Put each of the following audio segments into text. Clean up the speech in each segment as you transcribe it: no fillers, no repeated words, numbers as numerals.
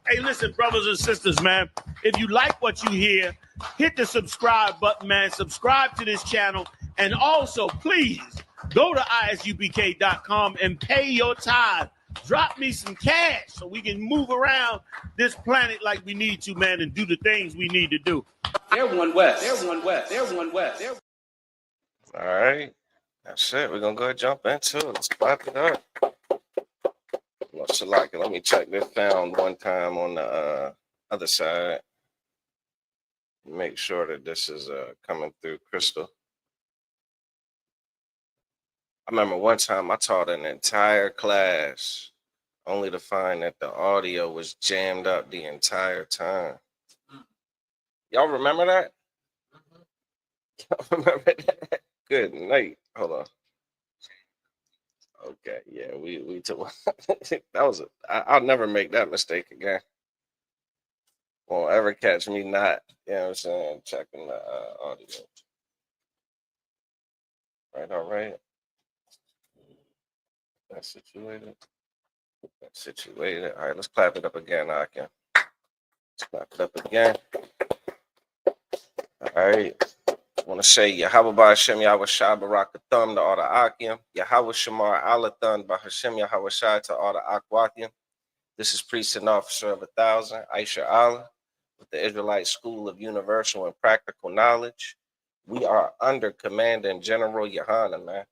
Hey, listen, brothers and sisters, man. If you like what you hear, hit the subscribe button, man. Subscribe to this channel. And also, please go to ISUPK.com and pay your tithe. Drop me some cash so we can move around this planet like we need to, man, and do the things we need to do. They're one West. They're one West. They're one West. All right. That's it. We're going to go ahead and jump into it. Let's clap it up. Let me check this sound one time on the other side. Make sure that this is coming through crystal. I remember one time I taught an entire class only to find that the audio was jammed up the entire time. Y'all remember that? Y'all remember that? Good night. Hold on. Okay, yeah, we took that was I'll never make that mistake again. Won't ever catch me not, you know what I'm saying, checking the audio. Right, all right. That's situated. That's situated. All right, let's clap it up again, Akim. Let's clap it up again. All right. I want to say Yahweh Ba'Hashem Yahweh Shai Barakathum to all the Akim. Yahweh Shamar Alathun Ba'Hashem Yahweh Shai to all the Akwathim. This is Priest and Officer of 1,000, Aisha Allah, with the Israelite School of Universal and Practical Knowledge. We are under Commander General Yohana, man.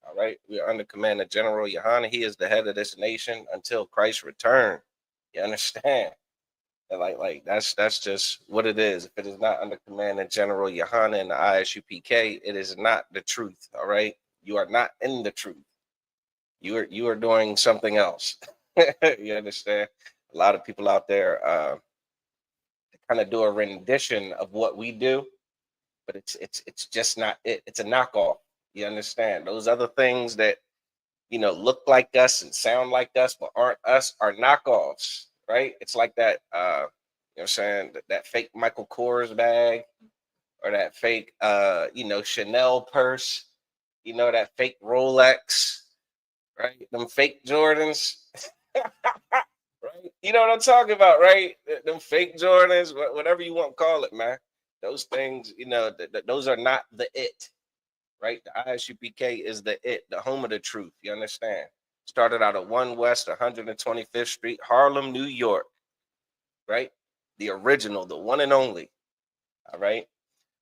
All right. We are under Commander General Yohana. He is the head of this nation until Christ's return. You understand? Like that's just what it is. If it is not under Commander General Yohana and the ISUPK, it is not the truth. All right. You are not in the truth. You are doing something else. You understand? A lot of people out there kind of do a rendition of what we do, but it's just not it. It's a knockoff. You understand? Those other things that, you know, look like us and sound like us but aren't us are knockoffs, right? It's like that, you know what I'm saying, that fake Michael Kors bag or that fake, you know, Chanel purse, you know, that fake Rolex, right? Them fake Jordans, right? You know what I'm talking about, right? Them fake Jordans, whatever you want to call it, man. Those things, you know, those are not the it. Right, the ISUPK is the it, the home of the truth. You understand? Started out at 1 West 125th Street, Harlem, New York. Right, the original, the one and only. All right,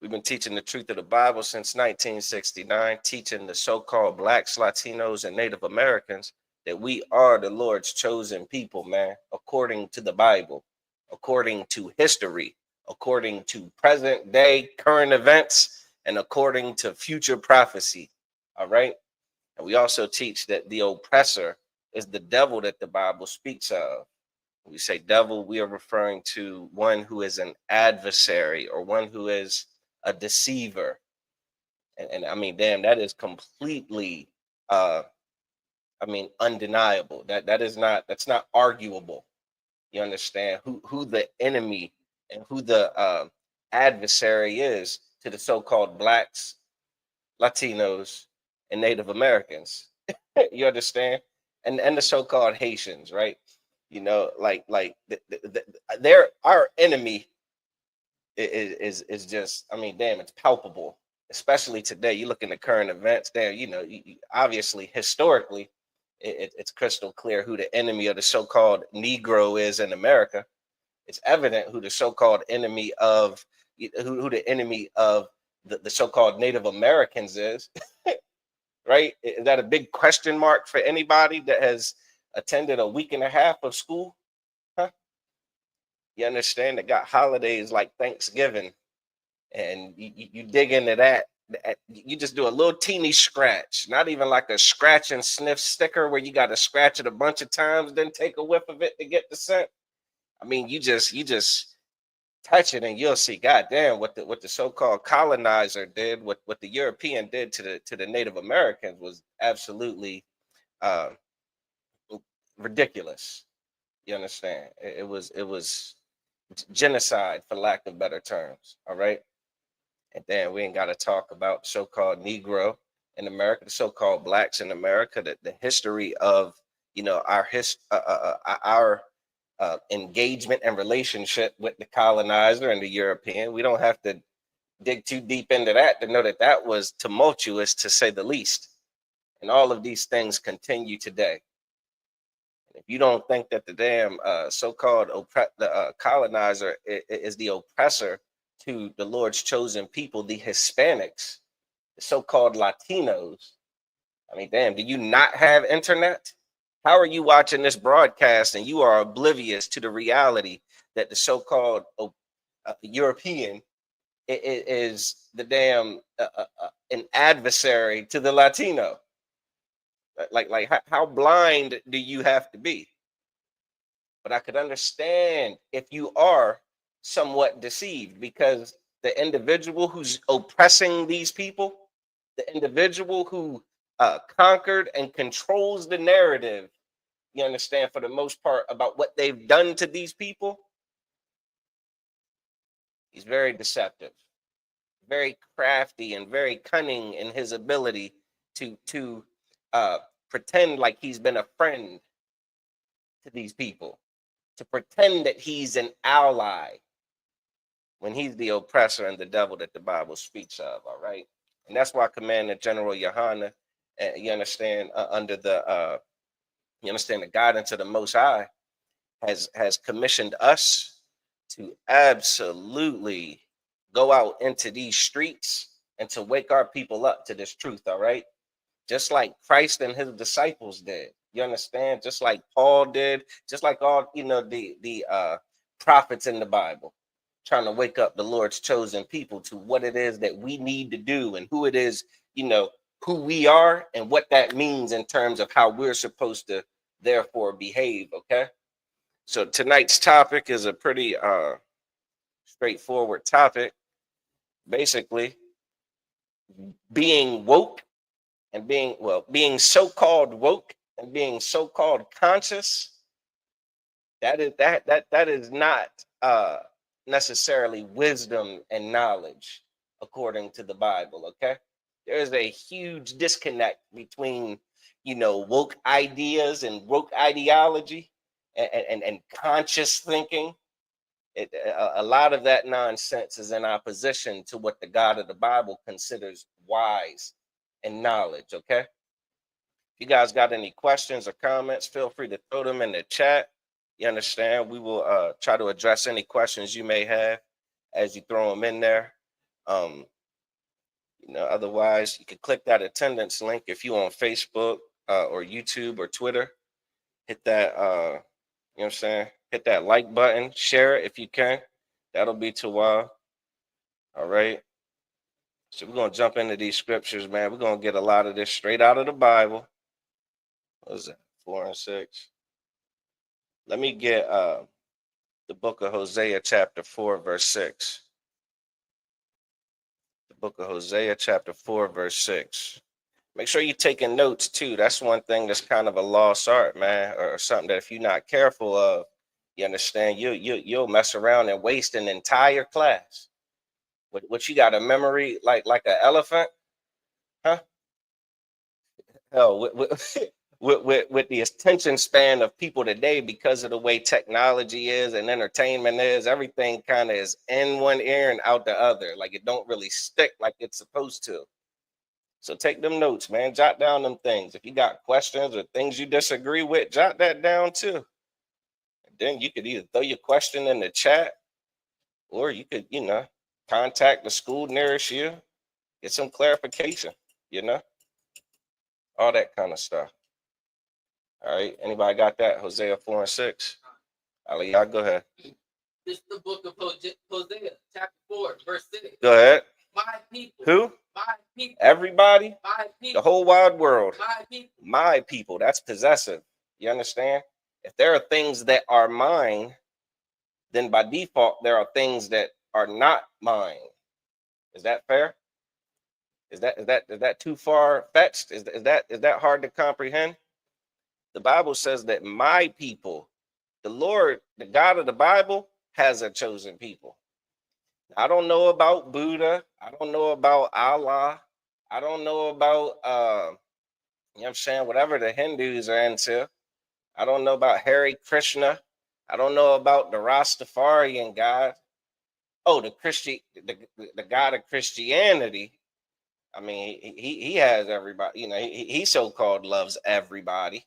we've been teaching the truth of the Bible since 1969, teaching the so-called Blacks, Latinos, and Native Americans that we are the Lord's chosen people, man, according to the Bible, according to history, according to present day current events, and according to future prophecy. All right. And we also teach that the oppressor is the devil that the Bible speaks of. When we say devil, we are referring to one who is an adversary or one who is a deceiver. And I mean, damn, that is completely undeniable. That's not arguable. You understand who the enemy and who the adversary is to the so-called Blacks, Latinos, and Native Americans. You understand? And the so-called Haitians, right? You know, they're our enemy is just, I mean, damn, it's palpable. Especially today, you look in the current events there, you know, obviously, historically, it's crystal clear who the enemy of the so-called Negro is in America. It's evident who the so-called enemy of who the enemy of the so-called Native Americans is, right? Is that a big question mark for anybody that has attended a week and a half of school? Huh? You understand? They got holidays like Thanksgiving, and you dig into that. You just do a little teeny scratch, not even like a scratch and sniff sticker where you got to scratch it a bunch of times, then take a whiff of it to get the scent. I mean, you just touch it and you'll see, goddamn, what the so-called colonizer did, what the European did to the Native Americans was absolutely ridiculous. You understand? It was genocide, for lack of better terms. All right. And then we ain't got to talk about so-called Negro in America, the so-called Blacks in America, the history of, you know, our engagement and relationship with the colonizer and the European. We don't have to dig too deep into that to know that that was tumultuous, to say the least. And all of these things continue today. If you don't think that the damn so-called colonizer is the oppressor to the Lord's chosen people, the Hispanics, the so-called Latinos, I mean, damn, do you not have internet? How are you watching this broadcast and you are oblivious to the reality that the so-called European is the damn an adversary to the Latino? Like how blind do you have to be? But I could understand if you are somewhat deceived, because the individual who's oppressing these people, the individual who conquered and controls the narrative, you understand, for the most part, about what they've done to these people, he's very deceptive, very crafty, and very cunning in his ability to pretend like he's been a friend to these people, to pretend that he's an ally when he's the oppressor and the devil that the Bible speaks of. All right. And that's why Commander General Yohana, you understand, under the guidance of the Most High, has commissioned us to absolutely go out into these streets and to wake our people up to this truth. All right. Just like Christ and his disciples did. You understand? Just like Paul did, just like all, the prophets in the Bible, trying to wake up the Lord's chosen people to what it is that we need to do, and who it is, who we are, and what that means in terms of how we're supposed to therefore behave. Okay. So tonight's topic is a pretty straightforward topic. Basically, being woke and being so-called woke and being so-called conscious, that is not necessarily wisdom and knowledge according to the Bible. Okay, there is a huge disconnect between woke ideas and woke ideology and conscious thinking. A lot of that nonsense is in opposition to what the God of the Bible considers wise and knowledge. Okay, if you guys got any questions or comments, feel free to throw them in the chat. You understand? We will try to address any questions you may have as you throw them in there. Otherwise, you can click that attendance link if you on Facebook or YouTube or Twitter. Hit that, hit that like button, share it if you can. That'll be too wild. All right. So we're going to jump into these scriptures, man. We're going to get a lot of this straight out of the Bible. What is that? 4 and 6. Let me get the book of Hosea chapter 4, verse 6. The book of Hosea chapter 4, verse 6. Make sure you're taking notes too. That's one thing that's kind of a lost art, man, or something that if you're not careful of, you understand, you'll mess around and waste an entire class. What you got, a memory like an elephant, huh? Hell, with the attention span of people today, because of the way technology is and entertainment is, everything kind of is in one ear and out the other. Like it don't really stick like it's supposed to. So take them notes, man. Jot down them things. If you got questions or things you disagree with, jot that down too. And then you could either throw your question in the chat, or you could, contact the school nearest you, get some clarification, all that kind of stuff. All right. Anybody got that? Hosea 4 and 6. Ali, y'all go ahead. This is the book of Hosea, chapter 4, verse 6. Go ahead. My people. Who? My people. Everybody. My people. The whole wide world. My people. My people. That's possessive. You understand? If there are things that are mine, then by default, there are things that are not mine. Is that fair? Is that too far fetched? Is that hard to comprehend? The Bible says that my people, the Lord, the God of the Bible, has a chosen people. I don't know about Buddha. I don't know about Allah. I don't know about whatever the Hindus are into. I don't know about Hare Krishna. I don't know about the Rastafarian God. Oh, the God of Christianity. I mean, he has everybody. You know, he so-called loves everybody,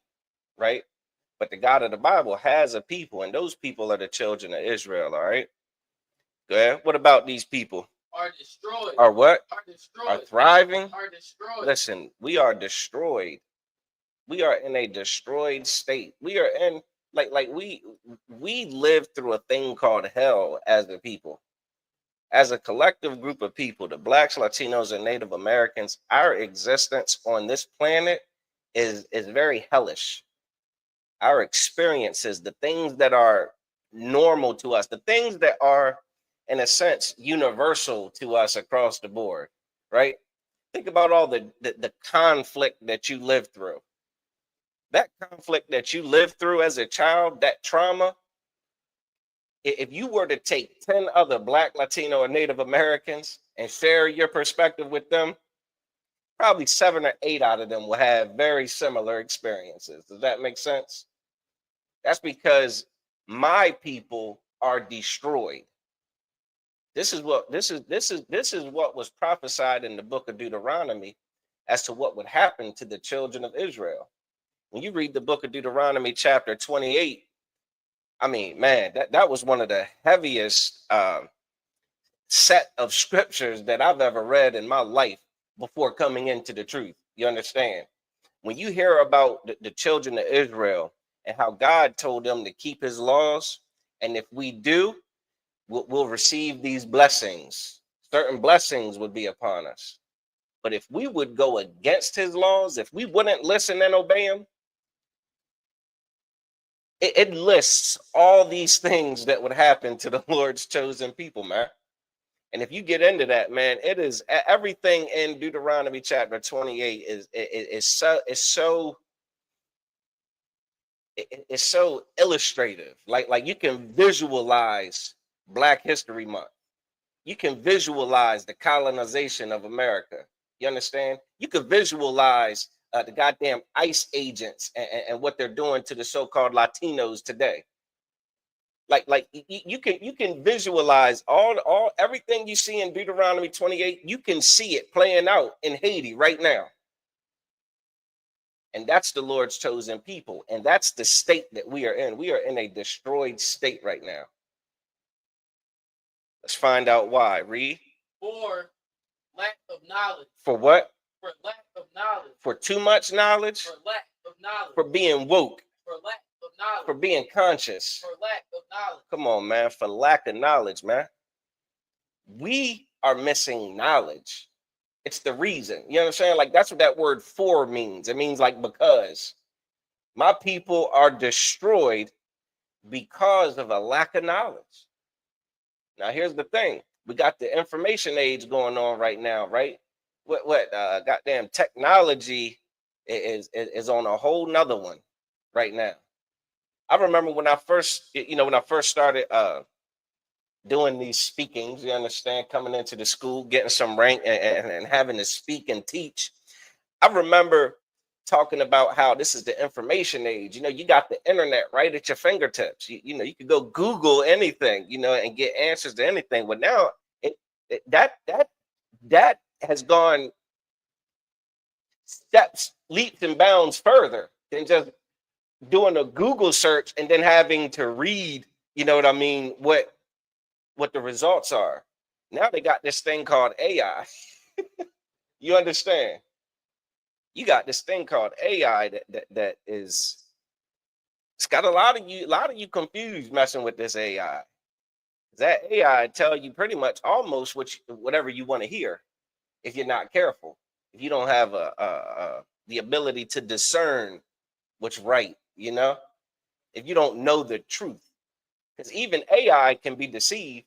right? But the God of the Bible has a people, and those people are the children of Israel. All right. Go ahead. What about these people? Are destroyed. Are what? Are destroyed. Are thriving? Are destroyed. Listen, we are destroyed. We are in a destroyed state. We are in like we live through a thing called hell as a people. As a collective group of people, the Blacks, Latinos, and Native Americans, our existence on this planet is very hellish. Our experiences, the things that are normal to us, the things that are, in a sense, universal to us across the board, right? Think about all the conflict that you lived through. That conflict that you lived through as a child, that trauma, if you were to take 10 other Black, Latino, or Native Americans and share your perspective with them, probably 7 or 8 out of them will have very similar experiences. Does that make sense? That's because my people are destroyed. This is what was prophesied in the book of Deuteronomy as to what would happen to the children of Israel. When you read the book of Deuteronomy chapter 28, I mean, man, that was one of the heaviest set of scriptures that I've ever read in my life before coming into the truth. You understand? When you hear about the children of Israel and how God told them to keep his laws, and if we do, we'll receive these blessings. Certain blessings would be upon us. But if we would go against his laws, if we wouldn't listen and obey him, it lists all these things that would happen to the Lord's chosen people, man. And if you get into that, man, it is everything in Deuteronomy chapter 28 is so illustrative. Like you can visualize Black History Month. You can visualize the colonization of America. You understand? You could visualize the goddamn ICE agents and what they're doing to the so-called Latinos today. Like you can visualize all everything you see in Deuteronomy 28. You can see it playing out in Haiti right now. And that's the Lord's chosen people. And that's the state that we are in. We are in a destroyed state right now. Let's find out why. Read. For lack of knowledge. For what? For lack of knowledge. For too much knowledge. For lack of knowledge. For being woke. For lack of knowledge. For being conscious. For lack of knowledge. Come on, man. For lack of knowledge, man. We are missing knowledge. It's the reason. You know what I'm saying? Like, that's what that word for means. It means like because. My people are destroyed because of a lack of knowledge. Now, here's the thing. We got the information age going on right now, right? What goddamn technology is on a whole nother one right now. I remember when I first started doing these speakings, you understand, coming into the school, getting some rank and having to speak and teach. I remember talking about how this is the information age. You know, you got the internet right at your fingertips. You know, you could go Google anything, you know, and get answers to anything. But now that has gone leaps and bounds further than just doing a Google search and then having to read, you know what I mean, what the results are. Now they got this thing called AI. You understand? You got this thing called AI that is, it's got a lot of you confused messing with this AI. That AI tell you pretty much almost whatever you want to hear if you're not careful. If you don't have the ability to discern what's right, you know, if you don't know the truth, because even AI can be deceived.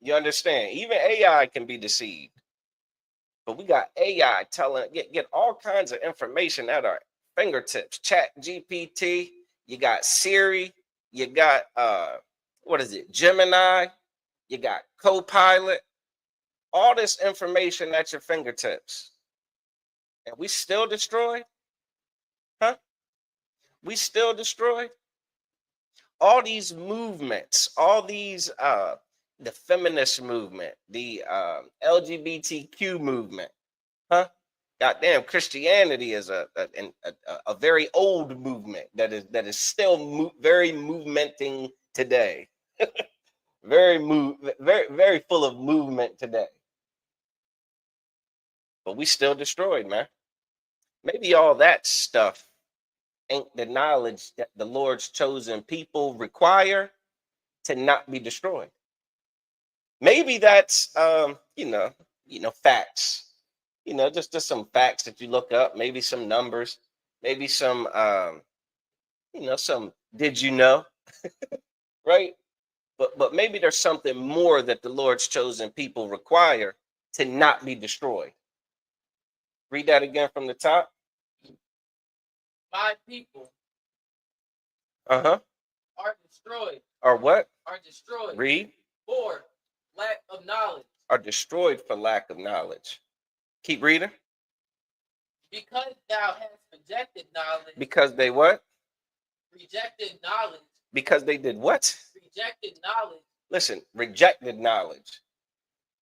You understand? Even AI can be deceived. But we got AI get all kinds of information at our fingertips. Chat GPT, you got Siri, you got what is it, Gemini, you got Copilot, all this information at your fingertips. And we still destroyed? Huh? We still destroyed? all these movements, all these the feminist movement, the LGBTQ movement, huh? Goddamn, Christianity is a very old movement that is still very movementing today. Very full of movement today. But we still destroyed, man. Maybe all that stuff ain't the knowledge that the Lord's chosen people require to not be destroyed. Maybe that's facts. Just some facts that you look up, maybe some numbers, maybe some some did you know? Right? But maybe there's something more that the Lord's chosen people require to not be destroyed. Read that again from the top. My people Uh-huh. are destroyed. Are what? Are destroyed. Read. For lack of knowledge. Are destroyed for lack of knowledge. Keep reading. Because thou hast rejected knowledge. Because they what? Rejected knowledge. Because they did what? Rejected knowledge. Listen, rejected knowledge.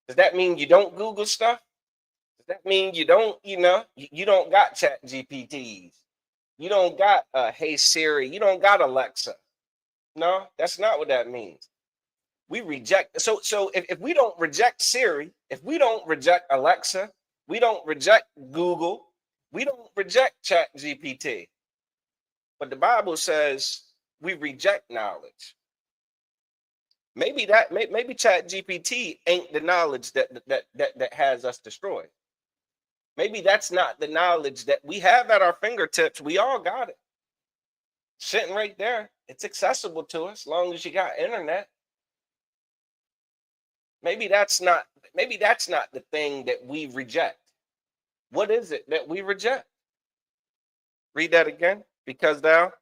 Does that mean you don't Google stuff? Does that mean you don't, you don't got Chat GPTs? You don't got Hey Siri. You don't got Alexa. No, that's not what that means. We reject. So if we don't reject Siri, if we don't reject Alexa, we don't reject Google, we don't reject Chat GPT. But the Bible says we reject knowledge. Maybe Chat GPT ain't the knowledge that has us destroyed. Maybe that's not the knowledge that we have at our fingertips. We all got it. Sitting right there. It's accessible to us as long as you got internet. Maybe that's not the thing that we reject. What is it that we reject? Read that again. Because thou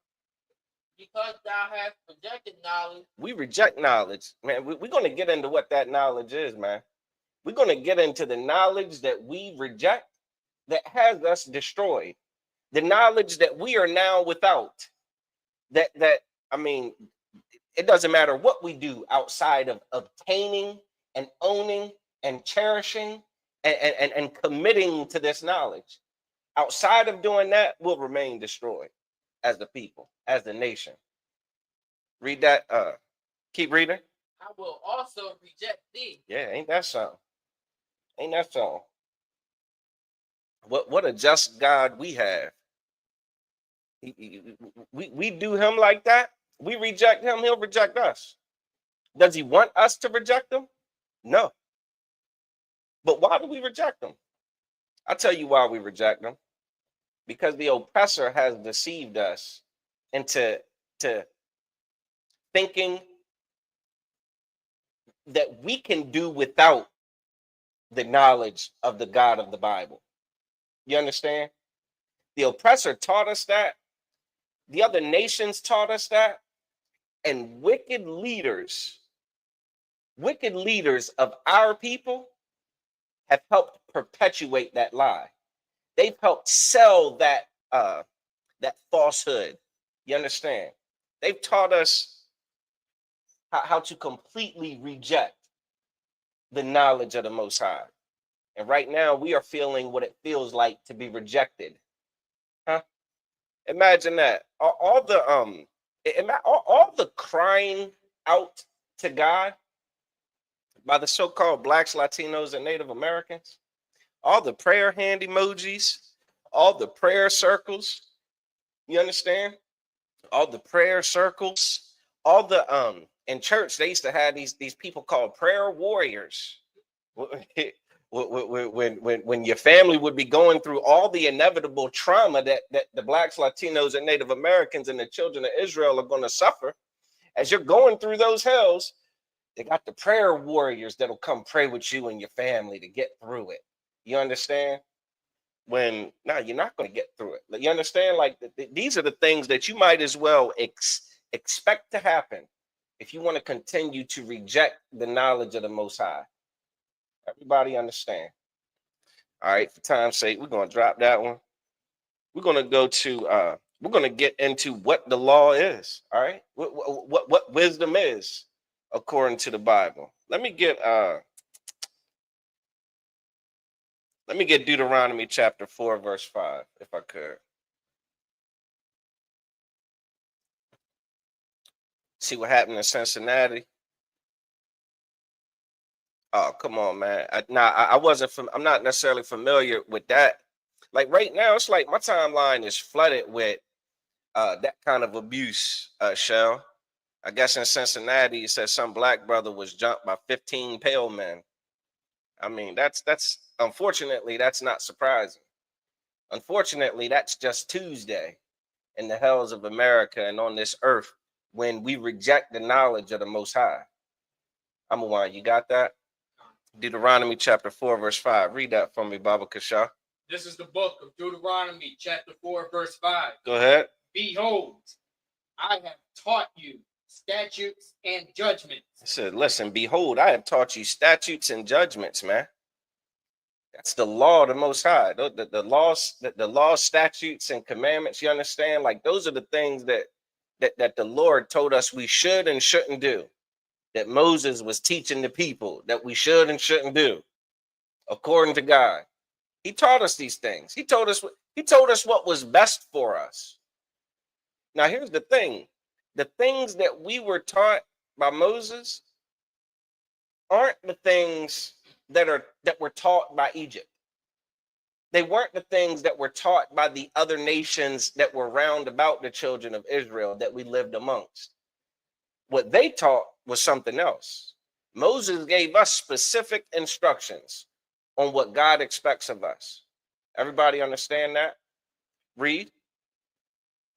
hast rejected knowledge. We reject knowledge. Man, we're going to get into what that knowledge is, man. We're going to get into the knowledge that we reject that has us destroyed. The knowledge that we are now without. I mean, it doesn't matter what we do outside of obtaining and owning and cherishing and committing to this knowledge. Outside of doing that, we'll remain destroyed as the people, as the nation. Read that. Keep reading. I will also reject thee. Yeah, ain't that something? Ain't that something? What a just God we have. We do him like that. We reject him, he'll reject us. Does he want us to reject him? No. But why do we reject him? I'll tell you why we reject him. Because the oppressor has deceived us into thinking that we can do without the knowledge of the God of the Bible. You understand? The oppressor taught us that. The other nations taught us that. And wicked leaders of our people have helped perpetuate that lie. They've helped sell that falsehood. You understand? They've taught us how to completely reject the knowledge of the Most High. And right now we are feeling what it feels like to be rejected. Huh? Imagine that. All the crying out to God by the so-called Blacks, Latinos, and Native Americans, all the prayer hand emojis, all the prayer circles, you understand? All the prayer circles, all the in church they used to have these people called prayer warriors. When your family would be going through all the inevitable trauma that the Blacks, Latinos, and Native Americans and the children of Israel are going to suffer, as you're going through those hells, they got the prayer warriors that'll come pray with you and your family to get through it. You understand? You're not going to get through it. You understand? Like these are the things that you might as well expect to happen if you want to continue to reject the knowledge of the Most High. Everybody understand? All right, for time's sake, we're going to drop that one. We're going to go to We're going to get into what the law is. All right. What wisdom is according to the Bible. Let me get Deuteronomy chapter 4, verse 5, if I could. See what happened in Cincinnati. Oh, come on, man. I'm not necessarily familiar with that. Like right now, it's like my timeline is flooded with that kind of abuse, Shell. I guess in Cincinnati, it says some black brother was jumped by 15 pale men. I mean, that's unfortunately, that's not surprising. Unfortunately, that's just Tuesday in the hells of America and on this earth when we reject the knowledge of the Most High. Amawan, you got that? Deuteronomy chapter 4, verse 5. Read that for me, Baba Kasha. This is the book of Deuteronomy, chapter 4, verse 5. Go ahead. Behold, I have taught you statutes and judgments. It said, listen, behold, I have taught you statutes and judgments, man. That's the law of the Most High. The laws, statutes, and commandments, you understand? Like those are the things that the Lord told us we should and shouldn't do. That Moses was teaching the people that we should and shouldn't do, according to God. He taught us these things. He told us what was best for us. Now, here's the thing. The things that we were taught by Moses aren't the things that were taught by Egypt. They weren't the things that were taught by the other nations that were round about the children of Israel that we lived amongst. What they taught was something else. Moses gave us specific instructions on what God expects of us. Everybody understand that? Read.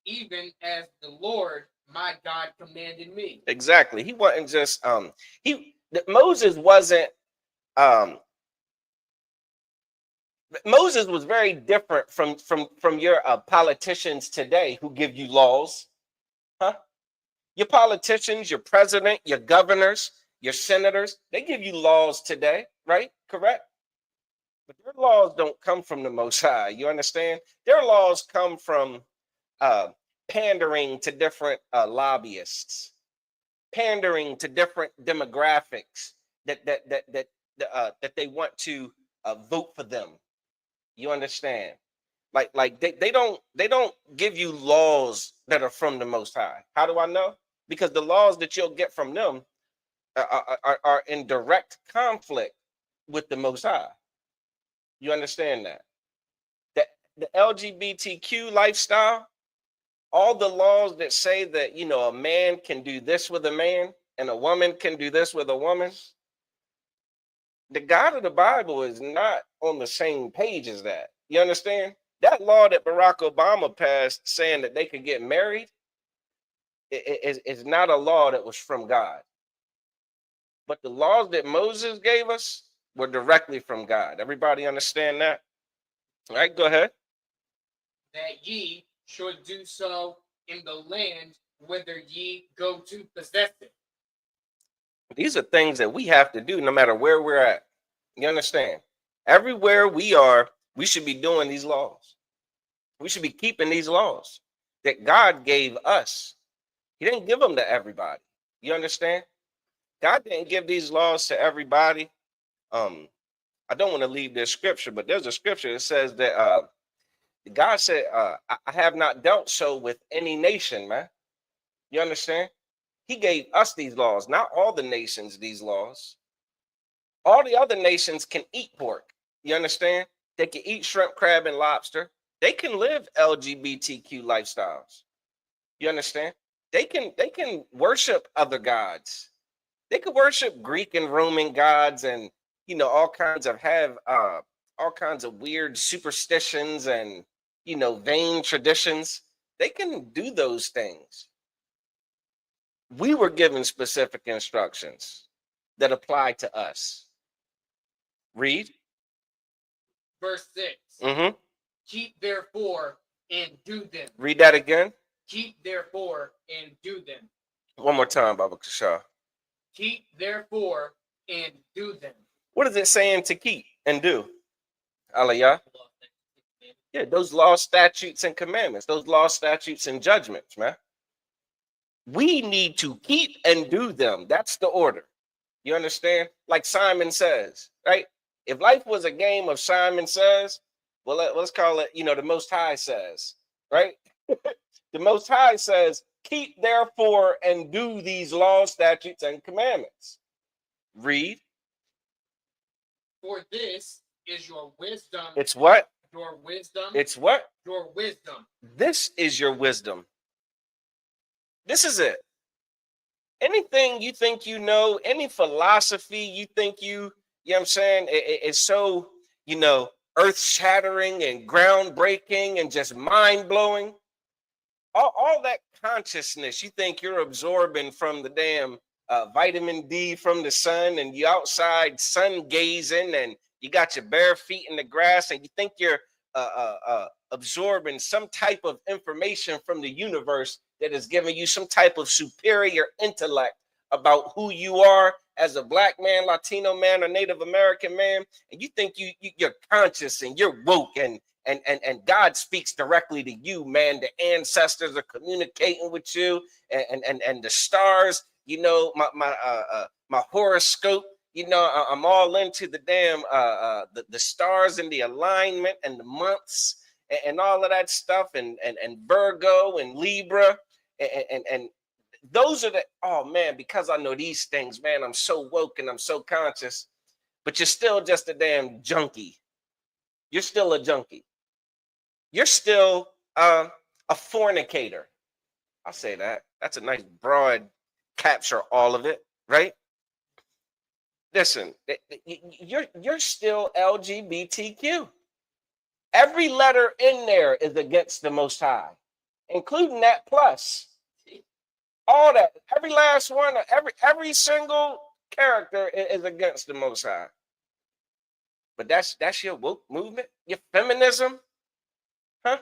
Even as the Lord my God commanded me. Exactly. He wasn't just Moses wasn't Moses was very different from your politicians today who give you laws. Huh? Your politicians, your president, your governors, your senators, they give you laws today, right? Correct? But their laws don't come from the Most High. You understand? Their laws come from pandering to different lobbyists, pandering to different demographics that they want to vote for them. You understand? Like they don't give you laws that are from the Most High. How do I know? Because the laws that you'll get from them are in direct conflict with the Most High. You understand that? The LGBTQ lifestyle, all the laws that say that, a man can do this with a man and a woman can do this with a woman, the God of the Bible is not on the same page as that. You understand? That law that Barack Obama passed saying that they could get married is not a law that was from God. But the laws that Moses gave us were directly from God. Everybody understand that? All right, go ahead. That ye should do so in the land whither ye go to possess it. These are things that we have to do no matter where we're at. You understand? Everywhere we are, we should be doing these laws. We should be keeping these laws that God gave us. He didn't give them to everybody. You understand? God didn't give these laws to everybody. I don't want to leave this scripture, but there's a scripture that says that God said, I have not dealt so with any nation, man. You understand? He gave us these laws, not all the nations, these laws. All the other nations can eat pork. You understand? They can eat shrimp, crab, and lobster. They can live LGBTQ lifestyles. You understand? They can worship other gods. They could worship Greek and Roman gods and all kinds of weird superstitions and vain traditions. They can do those things. We were given specific instructions that apply to us. Read. Verse 6. Mm-hmm. Keep therefore and do them. Read that again. Keep therefore and do them. One more time, Baba Kasha. Keep therefore and do them. What is it saying to keep and do? Aliyah? Yeah, those laws, statutes, and commandments, those laws, statutes, and judgments, man. We need to keep and do them. That's the order. You understand? Like Simon Says, right? If life was a game of Simon Says, well, let's call it, the Most High says, right? The Most High says, keep therefore and do these laws, statutes, and commandments. Read. For this is your wisdom. It's what? Your wisdom. It's what? Your wisdom. This is your wisdom. This is it. Anything you think you know, any philosophy you think you know what I'm saying, it's so, earth shattering and groundbreaking and just mind blowing. All that consciousness you think you're absorbing from the damn vitamin D from the sun, and you outside sun gazing, and you got your bare feet in the grass, and you think you're absorbing some type of information from the universe that is giving you some type of superior intellect about who you are as a Black man, Latino man, or Native American man, and you think you're conscious and you're woke, and God speaks directly to you, man. The ancestors are communicating with you, and the stars, my horoscope, I'm all into the damn the stars and the alignment and the months and all of that stuff, and Virgo and Libra, and those are oh man, because I know these things, man, I'm so woke and I'm so conscious, but you're still just a damn junkie. You're still a junkie. You're still a fornicator. I'll say that. That's a nice broad capture all of it, right? Listen, you're still LGBTQ. Every letter in there is against the Most High, including that plus. All that, every last one, every single character is against the Most High. But that's your woke movement, your feminism, huh?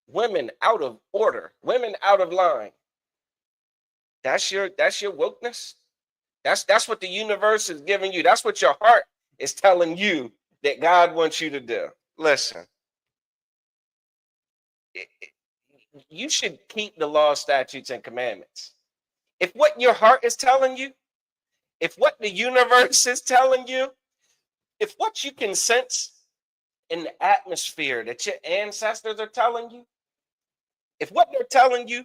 Women out of order, women out of line. That's your wokeness. That's what the universe is giving you. That's what your heart is telling you that God wants you to do. Listen, you should keep the law, statutes, and commandments. If what your heart is telling you, if what the universe is telling you, if what you can sense in the atmosphere that your ancestors are telling you, if what they're telling you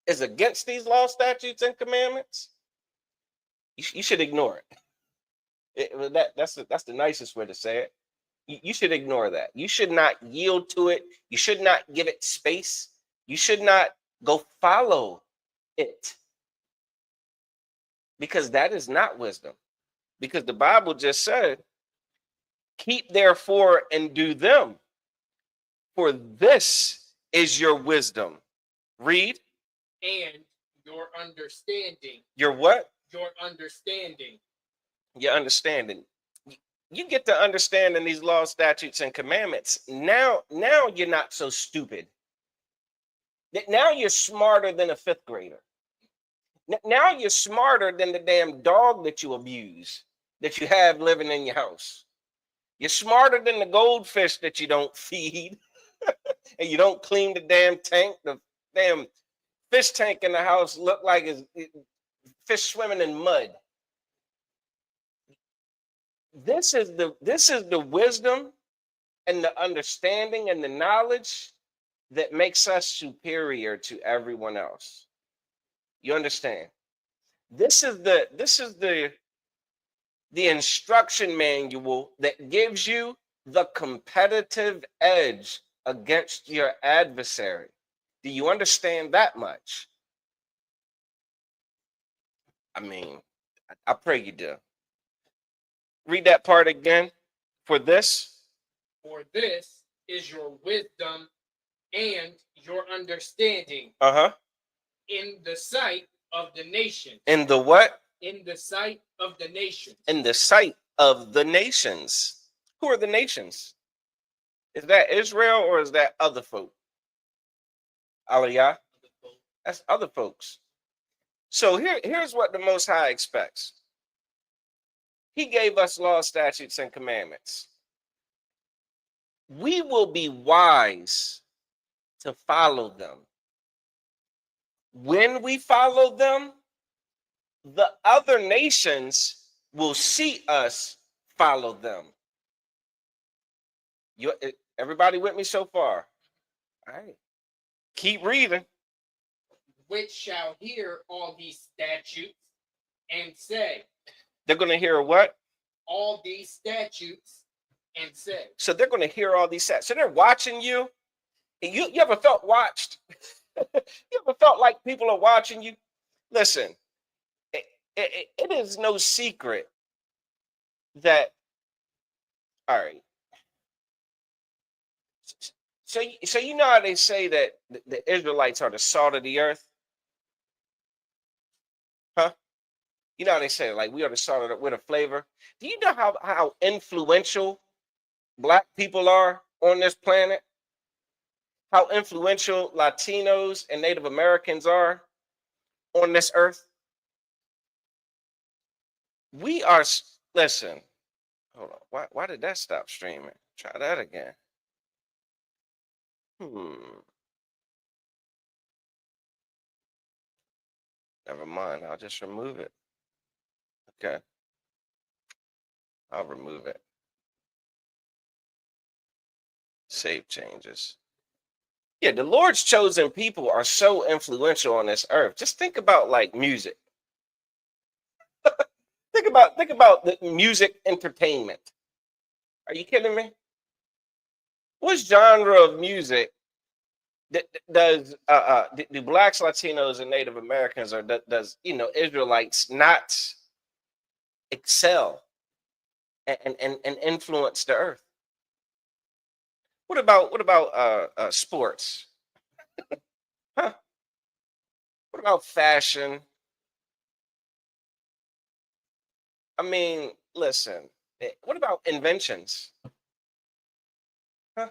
is against these law, statutes, and commandments, you should ignore it. That's the nicest way to say it. You should ignore that. You should not yield to it. You should not give it space. You should not go follow it, because that is not wisdom. Because the Bible just said, keep therefore and do them, for this is your wisdom. Read. And your understanding. Your what? Your understanding. Your understanding. You get to understanding these laws, statutes, and commandments. Now you're not so stupid. Now you're smarter than a fifth grader. Now you're smarter than the damn dog that you abuse, that you have living in your house. You're smarter than the goldfish that you don't feed and you don't clean the damn tank. The damn fish tank in the house look like it's fish swimming in mud. This is the wisdom and the understanding and the knowledge that makes us superior to everyone else. You understand? This is the instruction manual that gives you the competitive edge against your adversary. Do you understand that much? I mean, I pray you do. Read that part again. For this is your wisdom and your understanding. In the sight of the nations. In the what? In the sight of the nations. In the sight of the nations. Who are the nations? Is that Israel or is that other folk? Aliyah? That's other folks. So here's what the Most High expects. He gave us law, statutes, and commandments. we will be wise to follow them. When we follow them, the other nations will see us follow them. Everybody with me so far? All right. Keep reading. Which shall hear all these statutes and say. They're going to hear what? All these statutes and say. So they're going to hear all these statutes. So they're watching you. You ever felt watched? You ever felt like people are watching you? Listen, it is no secret that, all right. So you know how they say that the Israelites are the salt of the earth? Huh? You know how they say, like, we are the salt of the, with a flavor. Do you know how influential Black people are on this planet? How influential Latinos and Native Americans are on this earth? We are, listen, hold on. Why did that stop streaming? Try that again. Never mind. I'll just remove it. Okay. I'll remove it. Save changes. Yeah, the Lord's chosen people are so influential on this earth. Just think about like music. think about the music entertainment. Are you kidding me? What genre of music does do Blacks, Latinos, and Native Americans, or does Israelites not excel and influence the earth? What about sports? Huh? What about fashion? I mean, listen. What about inventions? Huh?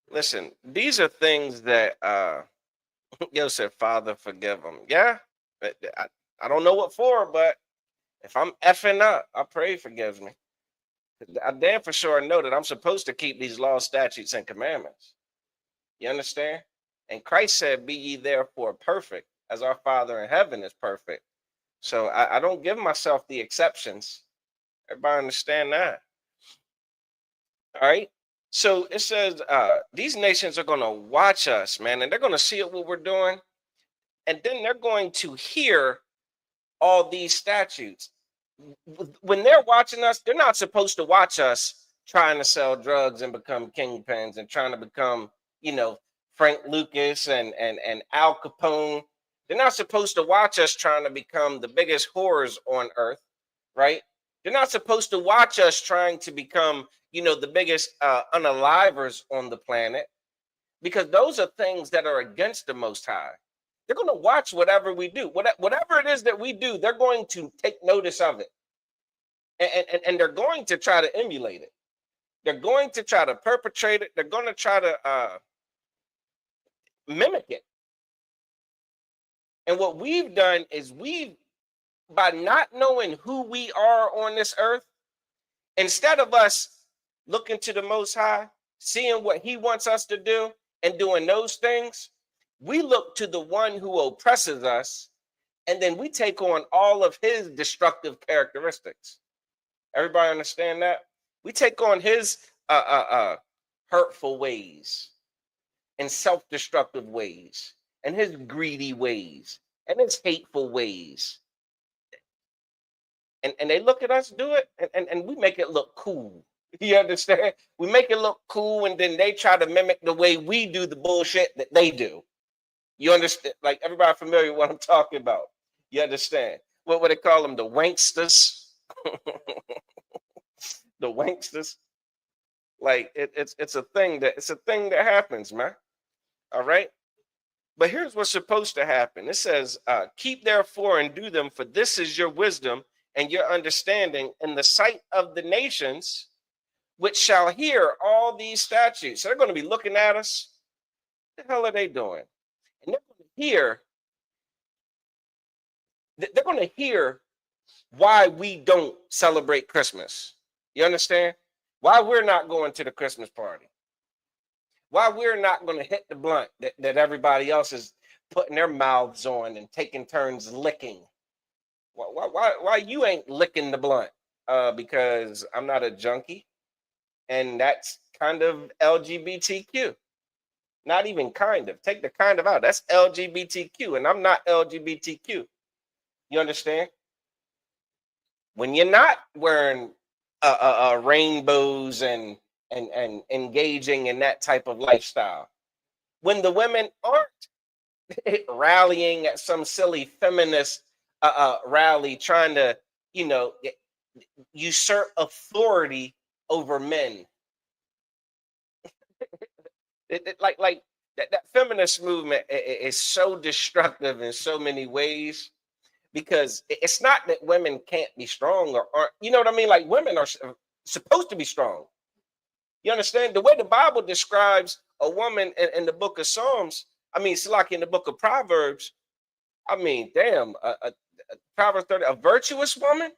Listen, these are things that Yo said, Father, forgive them. Yeah, I don't know what for, but if I'm effing up, I pray he forgives me. I damn for sure know that I'm supposed to keep these laws, statutes, and commandments. You understand? And Christ said, be ye therefore perfect, as our Father in heaven is perfect. So I don't give myself the exceptions. Everybody understand that? All right. So it says these nations are going to watch us, man, and they're going to see what we're doing. And then they're going to hear all these statutes. When they're watching us, they're not supposed to watch us trying to sell drugs and become kingpins and trying to become, Frank Lucas and Al Capone. They're not supposed to watch us trying to become the biggest whores on earth, right? They're not supposed to watch us trying to become, the biggest unalivers on the planet, because those are things that are against the Most High. They're going to watch whatever we do. Whatever it is that we do, they're going to take notice of it. And they're going to try to emulate it. They're going to try to perpetrate it. They're going to try to mimic it. And what we've done is by not knowing who we are on this earth, instead of us looking to the Most High, seeing what he wants us to do and doing those things, we look to the one who oppresses us, and then we take on all of his destructive characteristics. Everybody understand that? We take on his hurtful ways and self-destructive ways and his greedy ways and his hateful ways. And they look at us do it, and we make it look cool. You understand? We make it look cool, and then they try to mimic the way we do the bullshit that they do. You understand? Like, everybody familiar with what I'm talking about. You understand? What would they call them? The wanksters? The wanksters? Like, it's a thing that happens, man. All right? But here's what's supposed to happen. It says, keep therefore and do them, for this is your wisdom and your understanding in the sight of the nations, which shall hear all these statutes. So they're going to be looking at us. What the hell are they doing? And they're going to hear why we don't celebrate Christmas. You understand? Why we're not going to the Christmas party? Why we're not going to hit the blunt that everybody else is putting their mouths on and taking turns licking? Why you ain't licking the blunt? Because I'm not a junkie, and that's kind of LGBTQ. Not even kind of. Take the kind of out. That's LGBTQ, and I'm not LGBTQ. You understand? When you're not wearing rainbows and engaging in that type of lifestyle, when the women aren't rallying at some silly feminist rally trying to, usurp authority over men. Like that feminist movement is so destructive in so many ways, because it's not that women can't be strong or you know what I mean? Like, women are supposed to be strong. You understand? The way the Bible describes a woman in the book of Psalms, it's like in the book of Proverbs. Damn, Proverbs 30, a virtuous woman?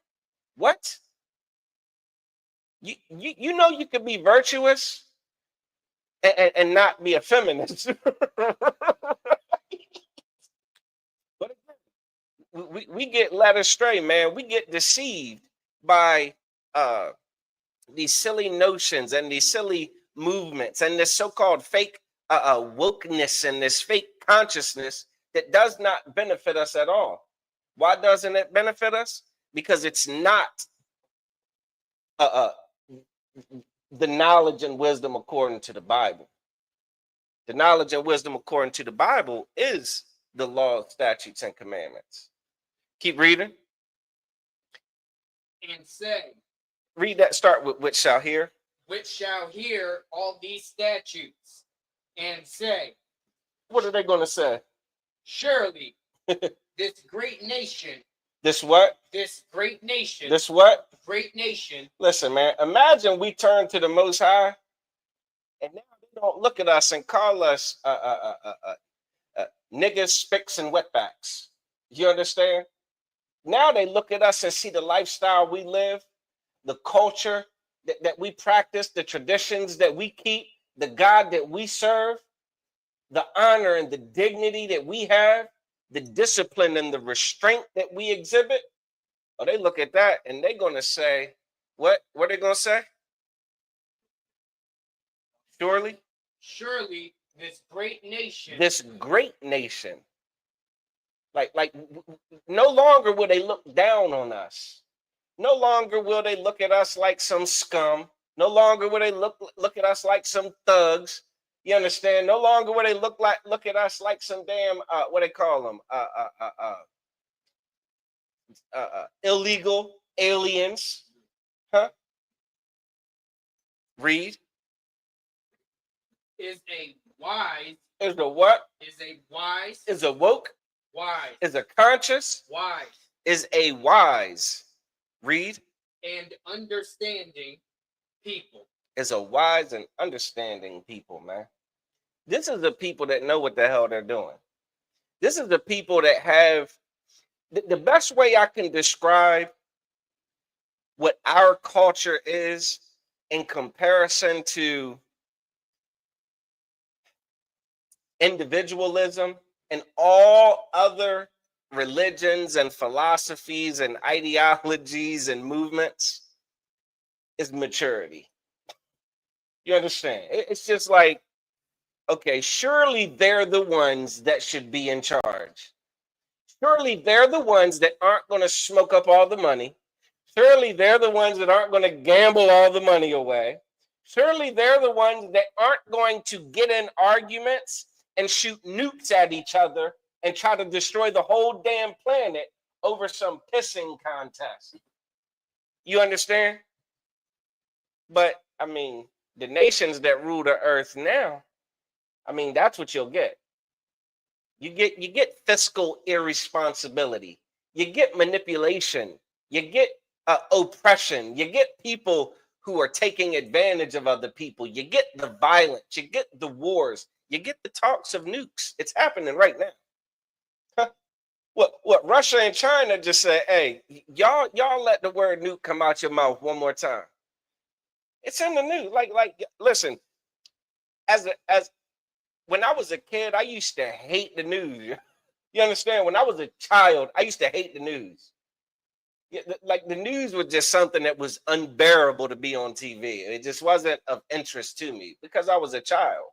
What? You know you could be virtuous and not be a feminist. But we get led astray, man. We get deceived by these silly notions and these silly movements and this so-called fake wokeness and this fake consciousness that does not benefit us at all. Why doesn't it benefit us? Because it's not the knowledge and wisdom according to the Bible. The knowledge and wisdom according to the Bible is the law, statutes, and commandments. Keep reading. And say, read that. Start with which shall hear. Which shall hear all these statutes and say. What are they going to say? Surely this great nation. This what? This great nation. This what? Great nation. Listen, man, imagine we turn to the Most High and now they don't look at us and call us niggas, spicks, and wetbacks. You understand? Now they look at us and see the lifestyle we live, the culture that we practice, the traditions that we keep, the God that we serve, the honor and the dignity that we have, the discipline and the restraint that we exhibit. Oh, they look at that and they're going to say, what are they going to say? Surely this great nation. This great nation. Like no longer will they look down on us. No longer will they look at us like some scum. No longer will they look at us like some thugs. You understand? No longer will they look at us like some damn what they call them illegal aliens. Huh? Read. Is a wise. Is a what? Is a wise. Is a woke. Wise. Is a conscious. Wise. Is a wise. Read. And understanding people. Is a wise and understanding people, man. This is the people that know what the hell they're doing. This is the people that have the best way I can describe what our culture is in comparison to individualism and all other religions and philosophies and ideologies and movements is maturity. You understand? It's just like, okay, surely they're the ones that should be in charge. Surely they're the ones that aren't going to smoke up all the money. Surely they're the ones that aren't going to gamble all the money away. Surely they're the ones that aren't going to get in arguments and shoot nukes at each other and try to destroy the whole damn planet over some pissing contest. You understand? But, the nations that rule the earth now, that's what you'll get. You get fiscal irresponsibility. You get manipulation. You get oppression. You get people who are taking advantage of other people. You get the violence. You get the wars. You get the talks of nukes. It's happening right now. What Russia and China just said, hey, y'all let the word nuke come out your mouth one more time. It's in the news. Listen, as when I was a kid, I used to hate the news. You understand? When I was a child, I used to hate the news. Like the news was just something that was unbearable to be on TV. It just wasn't of interest to me because I was a child.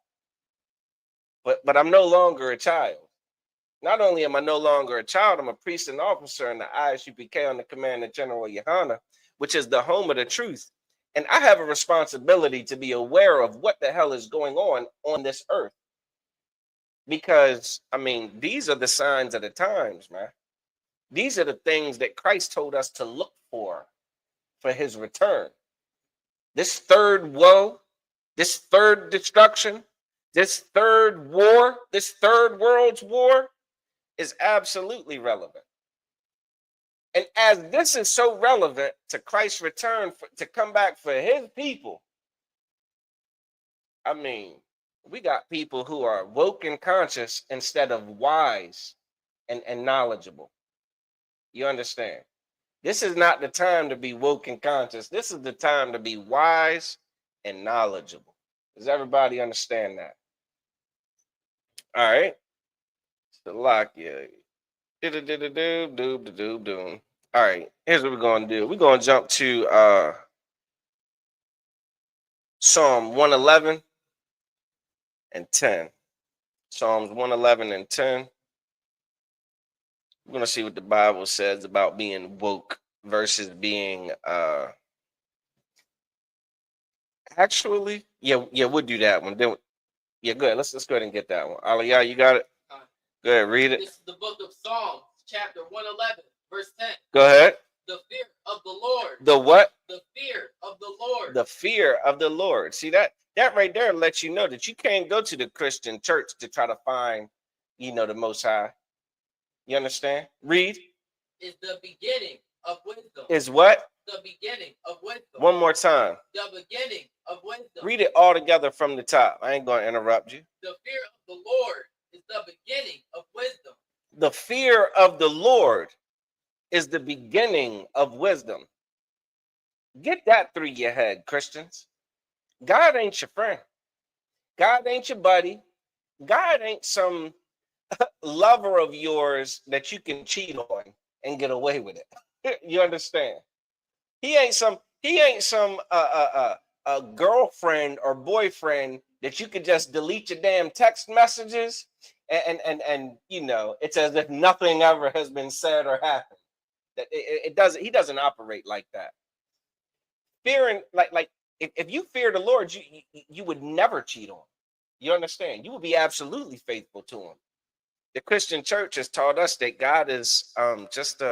But I'm no longer a child. Not only am I no longer a child, I'm a priest and officer in the ISUPK on the command of General Yohana, which is the home of the truth. And I have a responsibility to be aware of what the hell is going on this earth. Because, I mean, these are the signs of the times, man. These are the things that Christ told us to look for his return. This third woe, this third destruction, this third war, this third world's war is absolutely relevant. And as this is so relevant to Christ's return to come back for his people, I mean, we got people who are woke and conscious instead of wise and knowledgeable. You understand? This is not the time to be woke and conscious. This is the time to be wise and knowledgeable. Does everybody understand that? All right. So lock you. All right. Here's what we're going to do. We're going to jump to Psalm 111 and 10. Psalms 111 and 10. We're going to see what the Bible says about being woke versus being actually, we'll do that one. Then, yeah, go ahead. Let's go ahead and get that one. Aliyah, you got it? Go ahead, read it. This is the book of Psalms, chapter 111, verse 10. Go ahead. The fear of the Lord. The what? The fear of the Lord. The fear of the Lord. See, that right there lets you know that you can't go to the Christian church to try to find, the Most High. You understand? Read. Is the beginning of wisdom. Is what? The beginning of wisdom. One more time. The beginning of wisdom. Read it all together from the top. I ain't going to interrupt you. The fear of the Lord is the beginning of wisdom. The fear of the Lord is the beginning of wisdom. Get that through your head, Christians. God ain't your friend. God ain't your buddy. God ain't some lover of yours that you can cheat on and get away with it. You understand? He ain't some girlfriend or boyfriend that you could just delete your damn text messages and it's as if nothing ever has been said or happened. That it doesn't. He doesn't operate like that. Fearing, like if you fear the Lord, you would never cheat on him. You understand? You would be absolutely faithful to him. The Christian church has taught us that God is just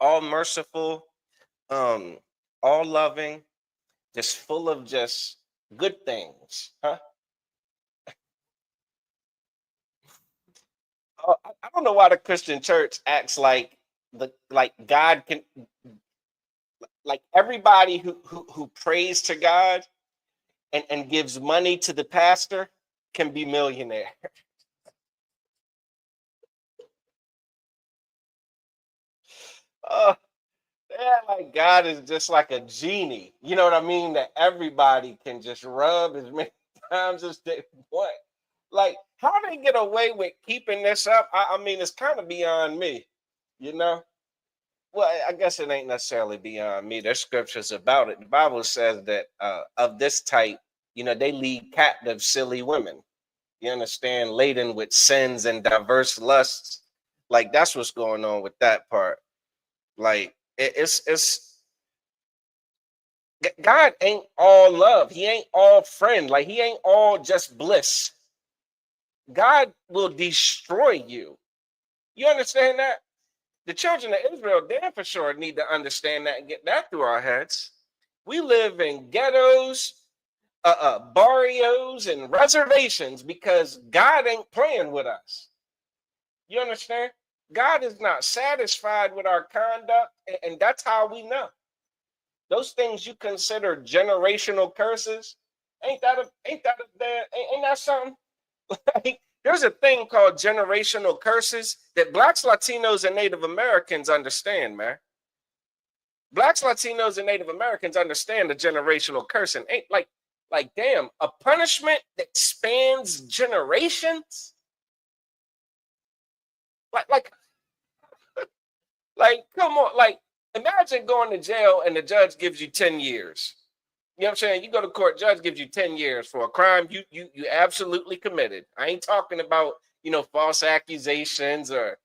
all merciful, all loving, just full of just good things, huh? I don't know why the Christian church acts like God can, like everybody who prays to God and gives money to the pastor can be millionaire. Yeah, like God is just like a genie. You know what I mean? That everybody can just rub as many times as they want. Like, how they get away with keeping this up? I mean, it's kind of beyond me, you know? Well, I guess it ain't necessarily beyond me. There's scriptures about it. The Bible says that of this type, they lead captive silly women. You understand? Laden with sins and diverse lusts. Like, that's what's going on with that part. Like, it's God ain't all love. He ain't all friend. Like, he ain't all just bliss. God will destroy you. You understand that? The children of Israel, damn for sure, need to understand that and get that through our heads. We live in ghettos, barrios, and reservations because God ain't playing with us. You understand? God is not satisfied with our conduct, and that's how we know. Those things you consider generational curses, ain't that something? Like, there's a thing called generational curses that Blacks, Latinos, and Native Americans understand, man. Blacks, Latinos, and Native Americans understand the generational curse and ain't like damn, a punishment that spans generations. Like, come on, like, imagine going to jail and the judge gives you 10 years. You know what I'm saying? You go to court, judge gives you 10 years for a crime you absolutely committed. I ain't talking about, false accusations or,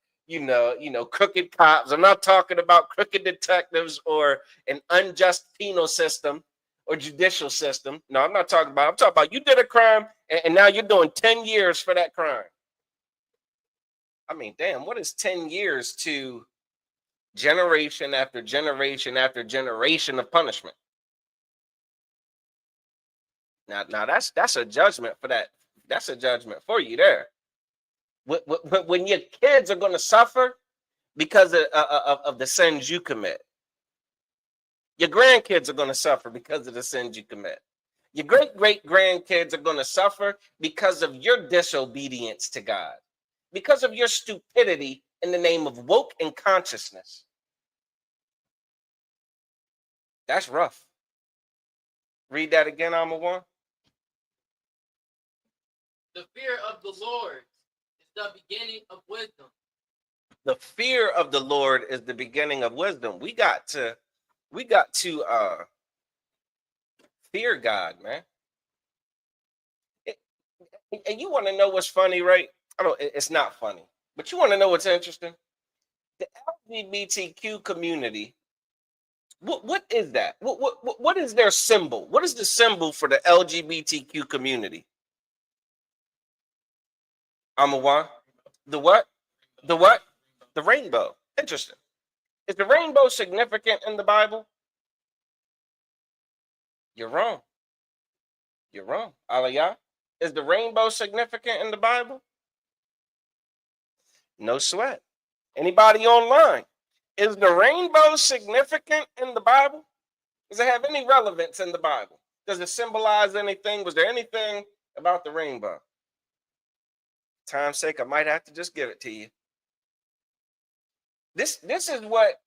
crooked cops. I'm not talking about crooked detectives or an unjust penal system or judicial system. No, I'm talking about you did a crime and now you're doing 10 years for that crime. I mean, damn, what is 10 years to generation after generation after generation of punishment? Now that's a judgment for that. That's a judgment for you there. When your kids are going to suffer because of the sins you commit, your grandkids are going to suffer because of the sins you commit. Your great grandkids are going to suffer because of your disobedience to God, because of your stupidity in the name of woke and consciousness. That's rough. Read that again, Alma. The fear of the Lord is the beginning of wisdom. The fear of the Lord is the beginning of wisdom. We got to fear God, man. And you want to know what's funny, right? It's not funny, but you want to know what's interesting? The LGBTQ community. What is that? What is their symbol? What is the symbol for the LGBTQ community? Amawan? The what? The what? The rainbow. Interesting. Is the rainbow significant in the Bible? You're wrong. You're wrong. Aliyah. Is the rainbow significant in the Bible? No sweat. Anybody online? Is the rainbow significant in the Bible? Does it have any relevance in the Bible? Does it symbolize anything? Was there anything about the rainbow? Time's sake, I might have to just give it to you. This is what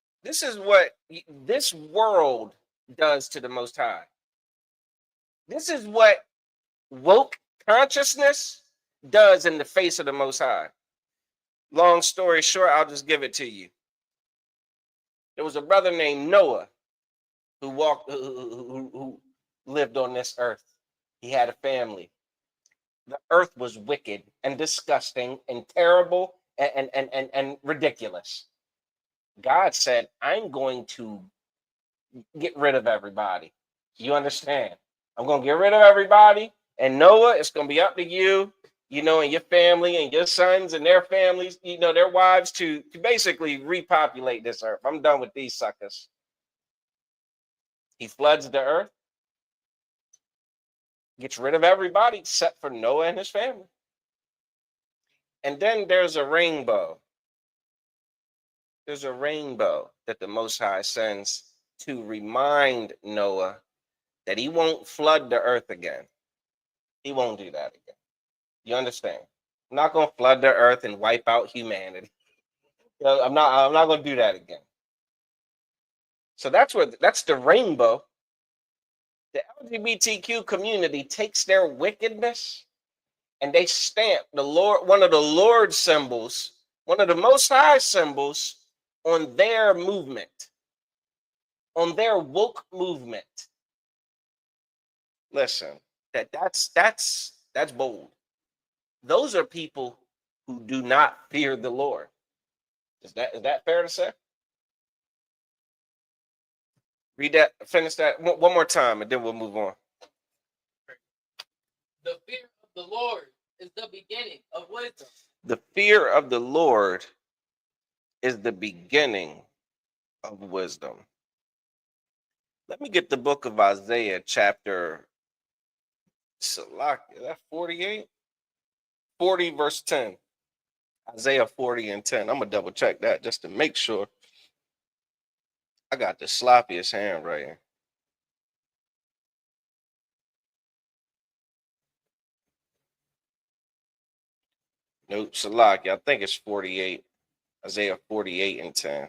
this world does to the Most High. This is what woke consciousness does in the face of the Most High. Long story short, I'll just give it to you. There was a brother named Noah who lived on this earth. He had a family. The earth was wicked and disgusting and terrible and ridiculous. God said, I'm going to get rid of everybody. You understand? I'm going to get rid of everybody. And Noah, it's going to be up to you, and your family and your sons and their families, their wives to basically repopulate this earth. I'm done with these suckers. He floods the earth, gets rid of everybody except for Noah and his family. And then there's a rainbow. There's a rainbow that the Most High sends to remind Noah that he won't flood the earth again. He won't do that again. You understand? I'm not going to flood the earth and wipe out humanity. I'm not going to do that again. So that's the rainbow. The LGBTQ community takes their wickedness and they stamp one of the Lord's symbols, one of the Most High symbols on their movement, on their woke movement. Listen, that's bold. Those are people who do not fear the Lord. Is that fair to say? Read that, finish that one more time, and then we'll move on. The fear of the Lord is the beginning of wisdom. The fear of the Lord is the beginning of wisdom. Let me get the book of Isaiah, chapter 48? 40, verse 10. Isaiah 40 and 10. I'm going to double check that just to make sure. I got the sloppiest handwriting. Nope, Salaki. I think it's 48. Isaiah 48 and 10.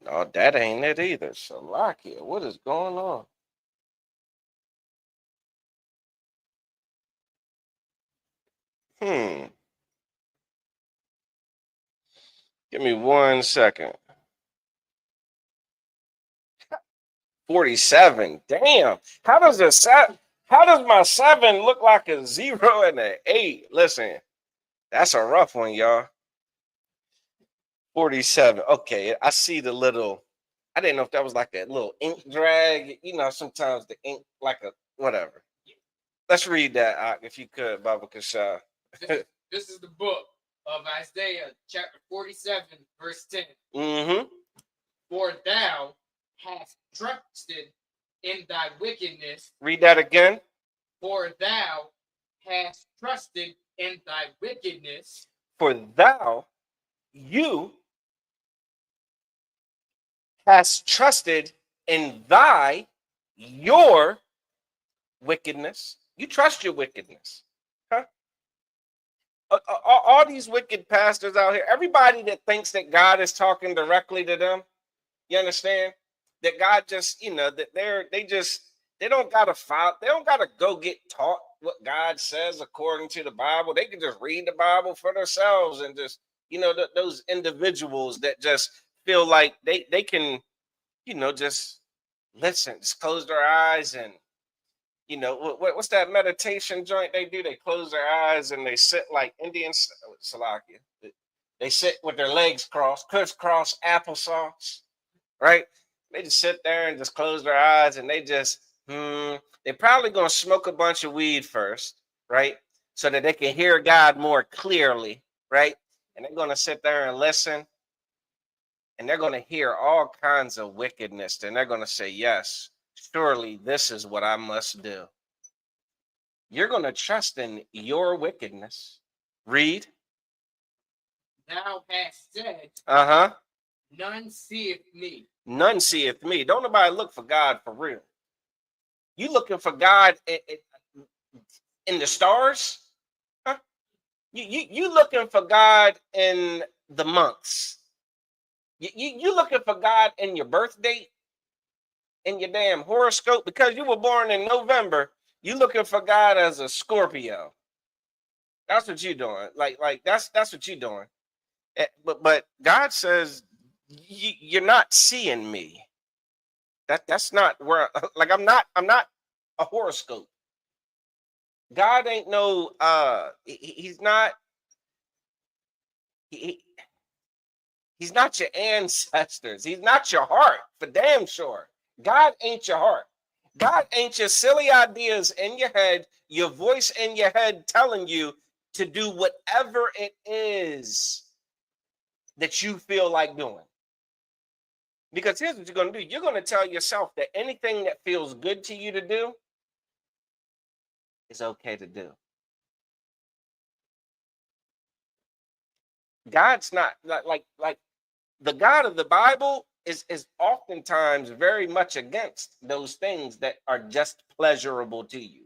No, that ain't it either. Salakia, what is going on? Give me 1 second. 47. Damn. How does my 7 look like a 0 and an 8? Listen, that's a rough one, y'all. 47. Okay, I see the little. I didn't know if that was like a little ink drag. You know, sometimes the ink, like a whatever. Let's read that, if you could, Baba Kasha. This is the book of Isaiah, chapter 47, verse 10. Mm-hmm. For thou hast trusted in thy wickedness. Read that again. For thou hast trusted in thy wickedness. For thou, you, hast trusted in your wickedness. You trust your wickedness. Huh? All these wicked pastors out here, everybody that thinks that God is talking directly to them, you understand? That God just, that they don't gotta follow, they don't gotta go get taught what God says according to the Bible. They can just read the Bible for themselves and just, those individuals that just feel like they can, just listen, just close their eyes and, what's that meditation joint they do? They close their eyes and they sit like Indians, Salakia. They sit with their legs crossed, crisscross applesauce, right? They just sit there and just close their eyes and they just, they're probably going to smoke a bunch of weed first, right? So that they can hear God more clearly, right? And they're going to sit there and listen. And they're going to hear all kinds of wickedness. And they're going to say, yes, surely this is what I must do. You're going to trust in your wickedness. Read. Thou hast said, none seeth me. None seeth me. Don't nobody look for God for real. You looking for God in the stars? Huh? You looking for God in the months? You looking for God in your birth date, in your damn horoscope, because you were born in November. You looking for God as a Scorpio. That's what you're doing. Like that's what you're doing. But God says you're not seeing me. That's not where. Like I'm not a horoscope. God ain't no. He's not. He's not your ancestors. He's not your heart, for damn sure. God ain't your heart. God ain't your silly ideas in your head, your voice in your head telling you to do whatever it is that you feel like doing. Because here's what you're going to do. You're going to tell yourself that anything that feels good to you to do is okay to do. God's not like the God of the Bible is oftentimes very much against those things that are just pleasurable to you.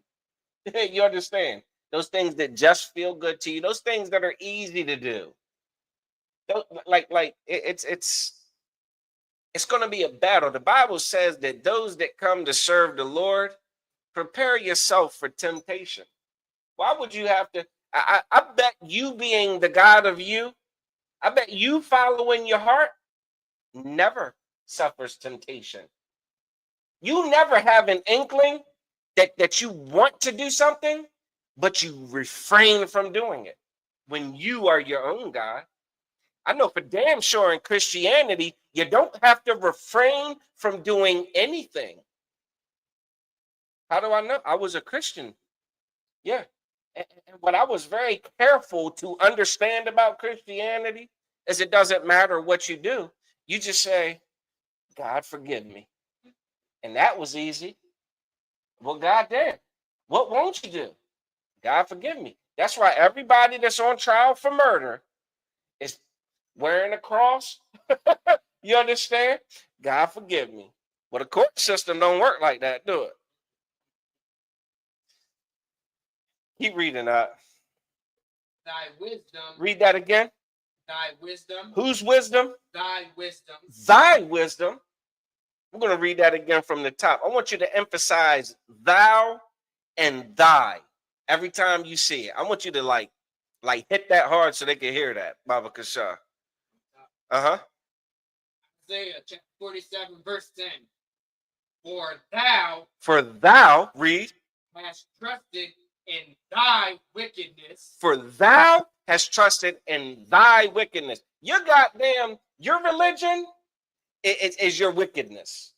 You understand? Those things that just feel good to you, those things that are easy to do. It's going to be a battle. The Bible says that those that come to serve the Lord, prepare yourself for temptation. Why would you have to? I bet you being the God of you, I bet you following your heart never suffers temptation. You never have an inkling that you want to do something, but you refrain from doing it when you are your own God. I know for damn sure in Christianity, you don't have to refrain from doing anything. How do I know? I was a Christian. Yeah. And what I was very careful to understand about Christianity is it doesn't matter what you do. You just say, God, forgive me. And that was easy. Well, God did. What won't you do? God, forgive me. That's why everybody that's on trial for murder is wearing a cross. You understand? God, forgive me. Well, the court system don't work like that, do it? Keep reading that. Thy wisdom. Read that again. thy wisdom, Whose wisdom? thy wisdom, Thy wisdom. I'm going to read that again from the top. I want you to emphasize thou and thy every time you see it. I want you to like hit that hard so they can hear that. Baba Kasha. Uh-huh. Isaiah chapter 47, verse 10. For thou, read. hast trusted in thy wickedness. For thou hast trusted in thy wickedness. Your religion is your wickedness.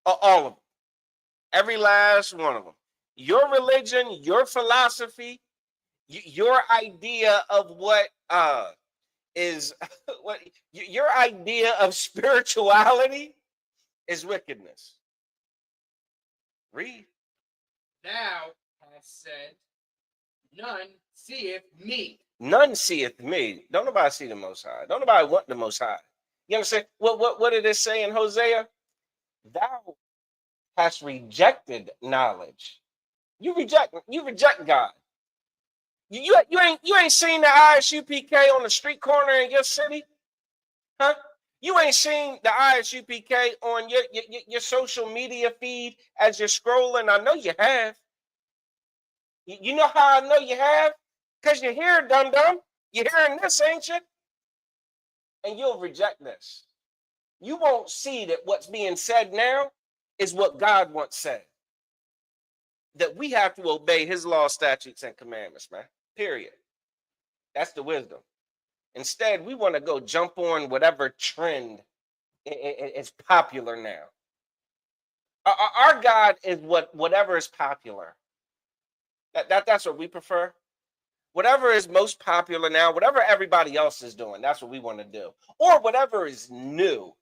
All of them. Every last one of them. Your religion, your philosophy, your idea of what is what your idea of spirituality is wickedness. Read. Thou hast said, none seeth me. None seeth me. Don't nobody see the Most High. Don't nobody want the Most High. You understand? What did it say in Hosea? Thou hast rejected knowledge. You reject God. You ain't seen the ISUPK on the street corner in your city, huh? You ain't seen the ISUPK on your social media feed as you're scrolling. I know you have. You know how I know you have? Because you're here, dum-dum. You're hearing this, ain't you? And you'll reject this. You won't see that what's being said now is what God once said. That we have to obey his law, statutes, and commandments, man. Period. That's the wisdom. Instead, we want to go jump on whatever trend is popular now. Our God is whatever is popular. That's what we prefer. Whatever is most popular now, whatever everybody else is doing, that's what we want to do. Or whatever is new.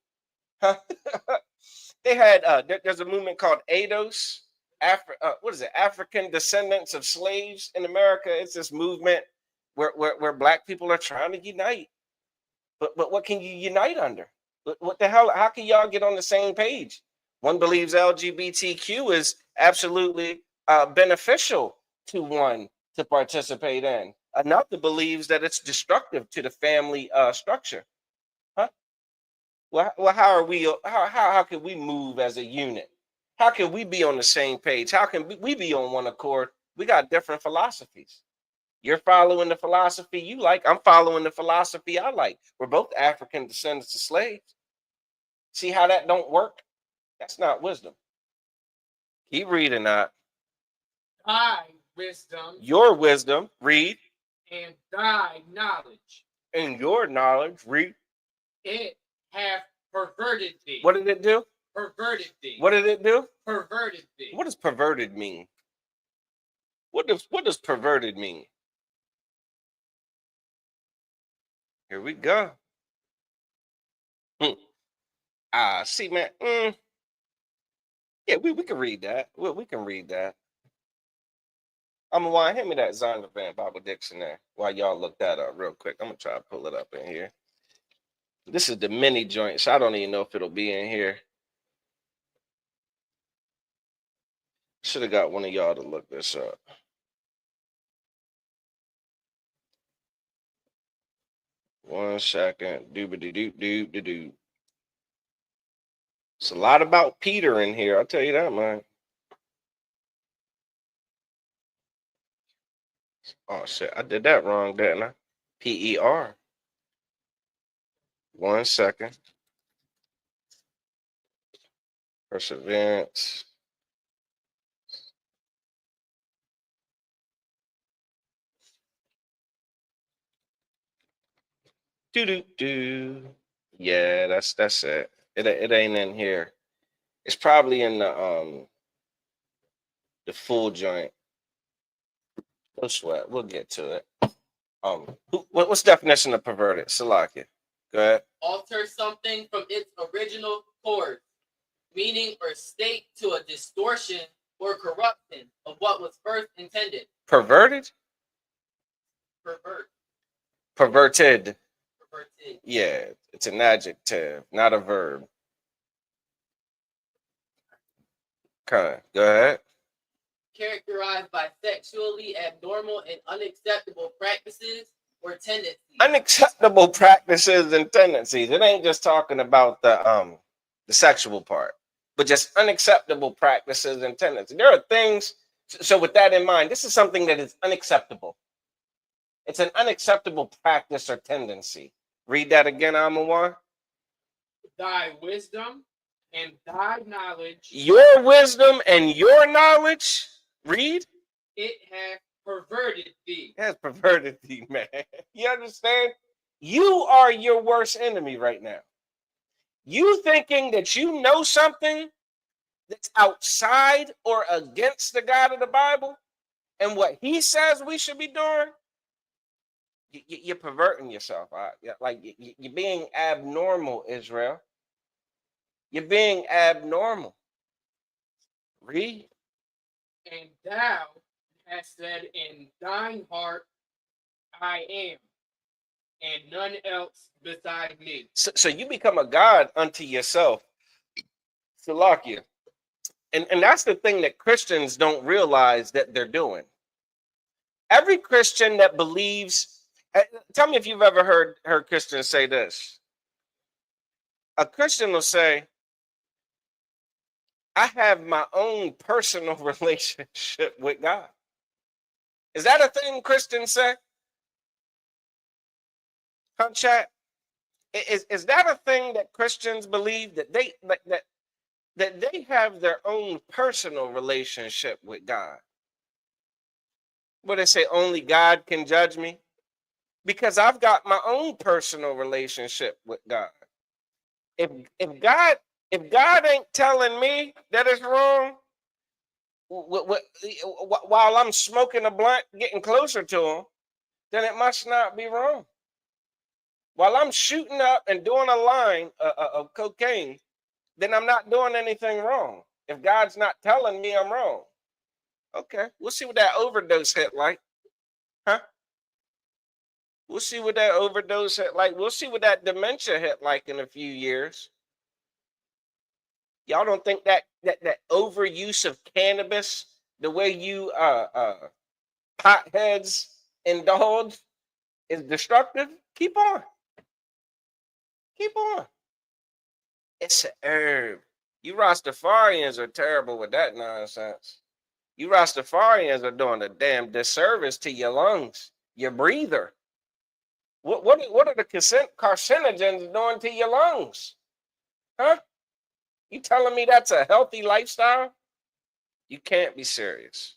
They had there's a movement called ADOS. African descendants of slaves in America. It's this movement where black people are trying to unite. But what can you unite under? What the hell? How can y'all get on the same page? One believes LGBTQ is absolutely beneficial to one to participate in. Another believes that it's destructive to the family structure. Huh? Well, how are we? How can we move as a unit? How can we be on the same page? How can we be on one accord? We got different philosophies. You're following the philosophy you like. I'm following the philosophy I like. We're both African descendants of slaves. See how that don't work? That's not wisdom. Keep reading that. Thy wisdom. Your wisdom, read. And thy knowledge. And your knowledge, read. It hath perverted thee. What did it do? Perverted thee. What did it do? Perverted thee. What does perverted mean? What does perverted mean? Here we go. See, man. Yeah, we can read that. We can read that. I'm gonna want hand me that Zondervan Bible Dictionary while y'all look that up real quick. I'm gonna try to pull it up in here. This is the mini joint, so I don't even know if it'll be in here. Should have got one of y'all to look this up. One second. Doobity-doop-doop-de-doo. It's a lot about Peter in here. I'll tell you that, man. Oh, shit. I did that wrong, didn't I? P-E-R. 1 second. Perseverance. Do. Yeah, that's it. It ain't in here. It's probably in the full joint. No sweat. We'll get to it. What's the definition of perverted? Salakia. Go ahead. Alter something from its original course, meaning or state to a distortion or corruption of what was first intended. Perverted? Pervert. Perverted. Perverted. Yeah, it's an adjective, not a verb. Okay, go ahead. Characterized by sexually abnormal and unacceptable practices or tendencies. Unacceptable practices and tendencies. It ain't just talking about the sexual part, but just unacceptable practices and tendencies. There are things. So with that in mind, this is something that is unacceptable. It's an unacceptable practice or tendency. Read that again, Amawar. Thy wisdom and thy knowledge, Your wisdom and your knowledge. Read. it hath perverted thee. It has perverted thee, man. You understand? You are your worst enemy right now. You thinking that you know something that's outside or against the God of the Bible and what he says we should be doing, you're perverting yourself. Like you're being abnormal, Israel. You're being abnormal. Read. And thou hast said in thine heart, I am, and none else beside me. So you become a God unto yourself. Salakia. And that's the thing that Christians don't realize that they're doing. Every Christian that believes, tell me if you've ever heard Christians say this. A Christian will say, I have my own personal relationship with God. Is that a thing Christians say? Huh, chat? Is that a thing that Christians believe, that they have their own personal relationship with God? What they say, only God can judge me? Because I've got my own personal relationship with God. If God ain't telling me that it's wrong, while I'm smoking a blunt, getting closer to him, then it must not be wrong. While I'm shooting up and doing a line of cocaine, then I'm not doing anything wrong. If God's not telling me I'm wrong. Okay, we'll see what that overdose hit like. Huh? We'll see what that overdose hit like. We'll see what that dementia hit like in a few years. Y'all don't think that overuse of cannabis, the way you potheads indulge, is destructive? Keep on. Keep on. It's a herb. You Rastafarians are terrible with that nonsense. You Rastafarians are doing a damn disservice to your lungs, your breather. What are the carcinogens doing to your lungs? Huh? You telling me that's a healthy lifestyle? You can't be serious.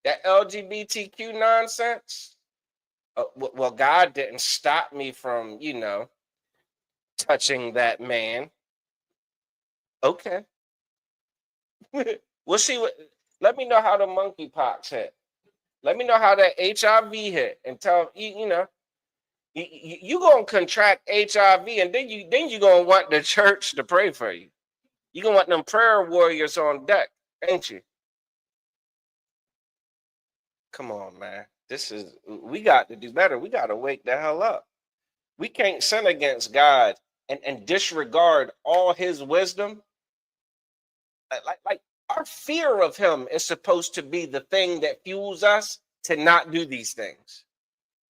That LGBTQ nonsense? Well, God didn't stop me from, touching that man. Okay. We'll see let me know how the monkeypox hit. Let me know how that HIV hit, and tell you gonna contract HIV, and then you gonna want the church to pray for you. You gonna want them prayer warriors on deck, ain't you? Come on, man. We got to do better. We got to wake the hell up. We can't sin against God and disregard all his wisdom. Like our fear of him is supposed to be the thing that fuels us to not do these things.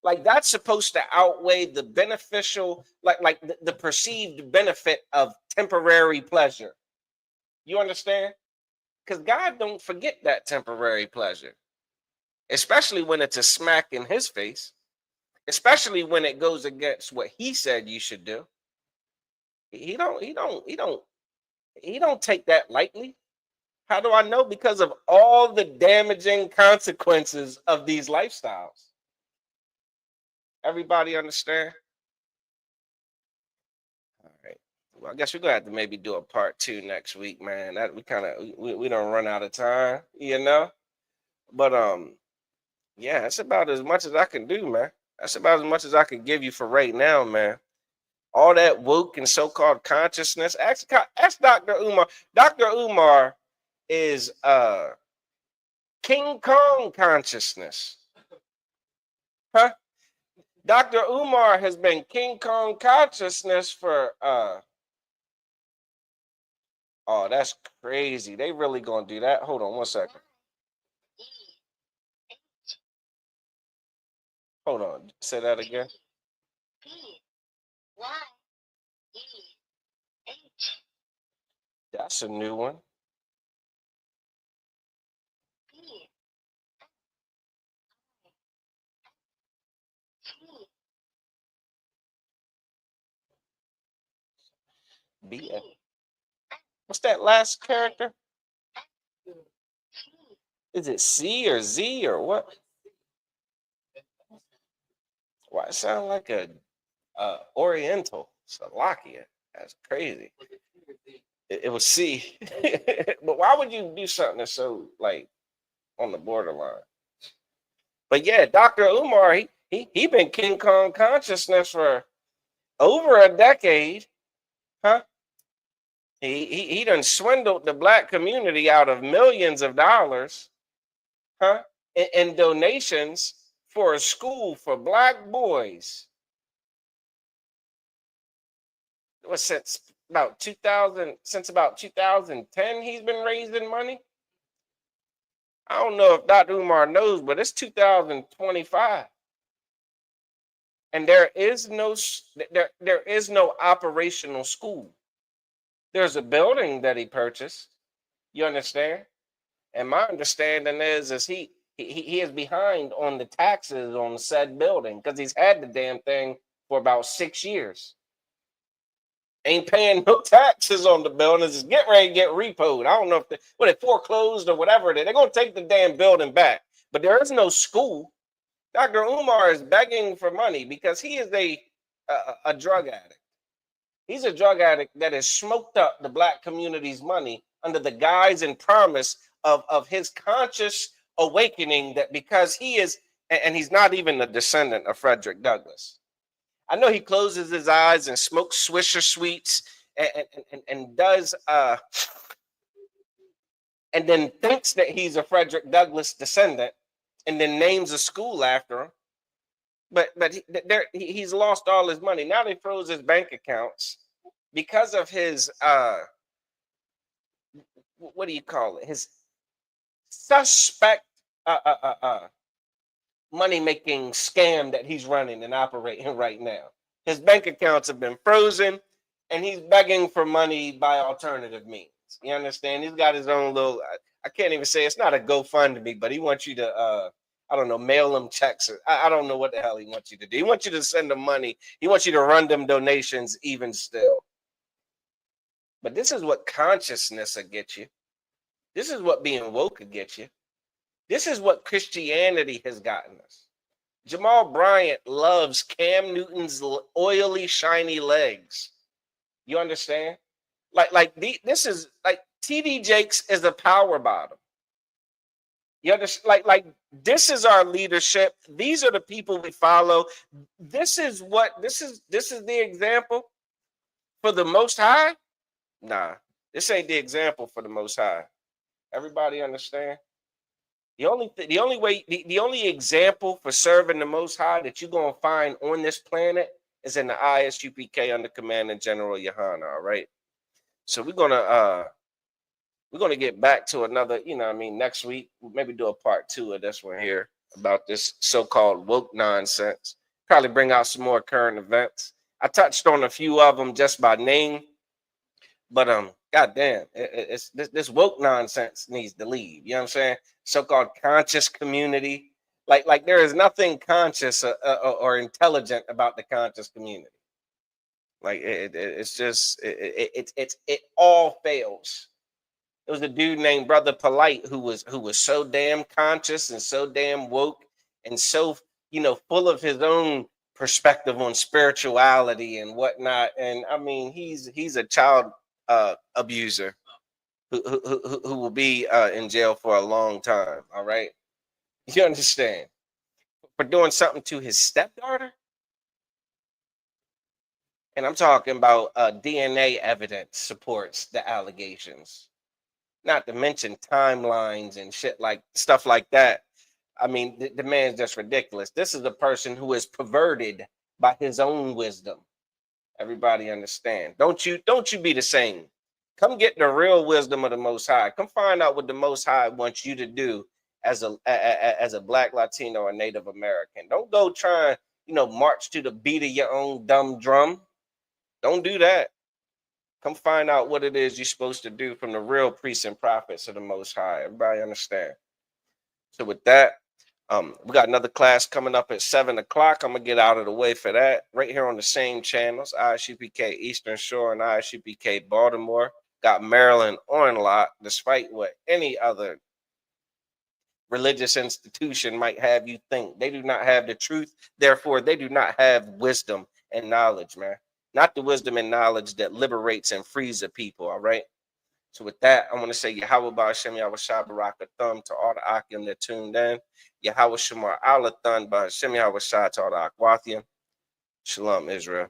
Like that's supposed to outweigh the beneficial, like the perceived benefit of temporary pleasure. You understand? Because God don't forget that temporary pleasure, especially when it's a smack in his face, especially when it goes against what he said you should do. He don't take that lightly. How do I know? Because of all the damaging consequences of these lifestyles. Everybody understand? All right. Well, I guess we're gonna have to maybe do a part 2 next week, man. That we don't run out of time, But yeah, that's about as much as I can do, man. That's about as much as I can give you for right now, man. All that woke and so-called consciousness. Ask Dr. Umar. Dr. Umar is King Kong consciousness. Huh? Dr. Umar has been King Kong consciousness for oh, that's crazy. They really gonna do that? Hold on one second. Hold on. Say that again. That's a new one. B. What's that last character? Is it C or Z or what? Why it sound like a Oriental Slovakia? That's crazy. It was C. But why would you do something that's so like on the borderline? But yeah, Dr. Umar, he been King Kong consciousness for over a decade, huh? He done swindled the black community out of millions of dollars, huh? In donations for a school for black boys. Was since about 2010, he's been raising money. I don't know if Dr. Umar knows, but it's 2025. And there is no operational school. There's a building that he purchased. You understand? And my understanding is he is behind on the taxes on said building because he's had the damn thing for about 6 years. Ain't paying no taxes on the buildings. It's getting ready to get repoed. I don't know if it foreclosed or whatever it is. They're going to take the damn building back. But there is no school. Dr. Umar is begging for money because he is a drug addict. He's a drug addict that has smoked up the black community's money under the guise and promise of his conscious awakening that because he is, and he's not even a descendant of Frederick Douglass. I know he closes his eyes and smokes Swisher Sweets and does and then thinks that he's a Frederick Douglass descendant and then names a school after him. But he's lost all his money. Now they froze his bank accounts because of his what do you call it? His suspect money-making scam that he's running and operating right now. His bank accounts have been frozen, and he's begging for money by alternative means. You understand? He's got his own little, I can't even say, it's not a GoFundMe, but he wants you to, I don't know, mail him checks. I don't know what the hell he wants you to do. He wants you to send him money. He wants you to run them donations even still. But this is what consciousness will get you. This is what being woke will get you. This is what Christianity has gotten us. Jamal Bryant loves Cam Newton's oily, shiny legs. You understand? This is like TD Jakes is a power bottom. You understand? Like this is our leadership. These are the people we follow. This is the example for the Most High. Nah, this ain't the example for the Most High. Everybody understand? The only example for serving the Most High that you're gonna find on this planet is in the ISUPK under Commanding General Yohana. All right. So we're gonna get back to another. Next week maybe do a part 2 of this one here about this so-called woke nonsense. Probably bring out some more current events. I touched on a few of them just by name, but goddamn, it's this woke nonsense needs to leave. You know what I'm saying? So-called conscious community, like there is nothing conscious or intelligent about the conscious community. Like it's just it all fails. It was a dude named Brother Polite who was so damn conscious and so damn woke and so full of his own perspective on spirituality and whatnot. And I mean, he's a child abuser who will be in jail for a long time. All right, you understand? For doing something to his stepdaughter, and I'm talking about DNA evidence supports the allegations. Not to mention timelines and stuff like that. I mean, the man's just ridiculous. This is a person who is perverted by his own wisdom. Everybody understand? Don't you be the same. Come get the real wisdom of the Most High. Come find out what the Most High wants you to do as a Black, Latino, or Native American. Don't go try, march to the beat of your own dumb drum. Don't do that. Come find out what it is you're supposed to do from the real priests and prophets of the Most High. Everybody understand? So with that, we got another class coming up at 7 o'clock. I'm going to get out of the way for that. Right here on the same channels, ISUPK Eastern Shore and ISUPK Baltimore. Got Maryland on lock, despite what any other religious institution might have you think. They do not have the truth. Therefore, they do not have wisdom and knowledge, man. Not the wisdom and knowledge that liberates and frees the people, all right? So with that, I want to say Yahweh Ba'Hashem Yahweh Shai Baraka Thumb to all the Akim that tuned in. Yahweh Shamar Alathon Ba'Hashem Yahweh Shai to all the Akwathian. Shalom, Israel.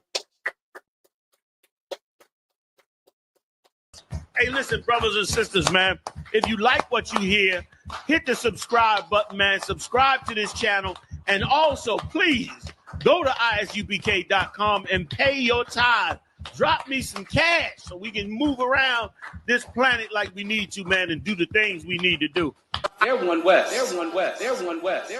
Hey, listen, brothers and sisters, man. If you like what you hear, hit the subscribe button, man. Subscribe to this channel. And also, please, go to ISUPK.com and pay your tithe. Drop me some cash so we can move around this planet like we need to, man, and do the things we need to do. They're one West. They're one West. They're one West.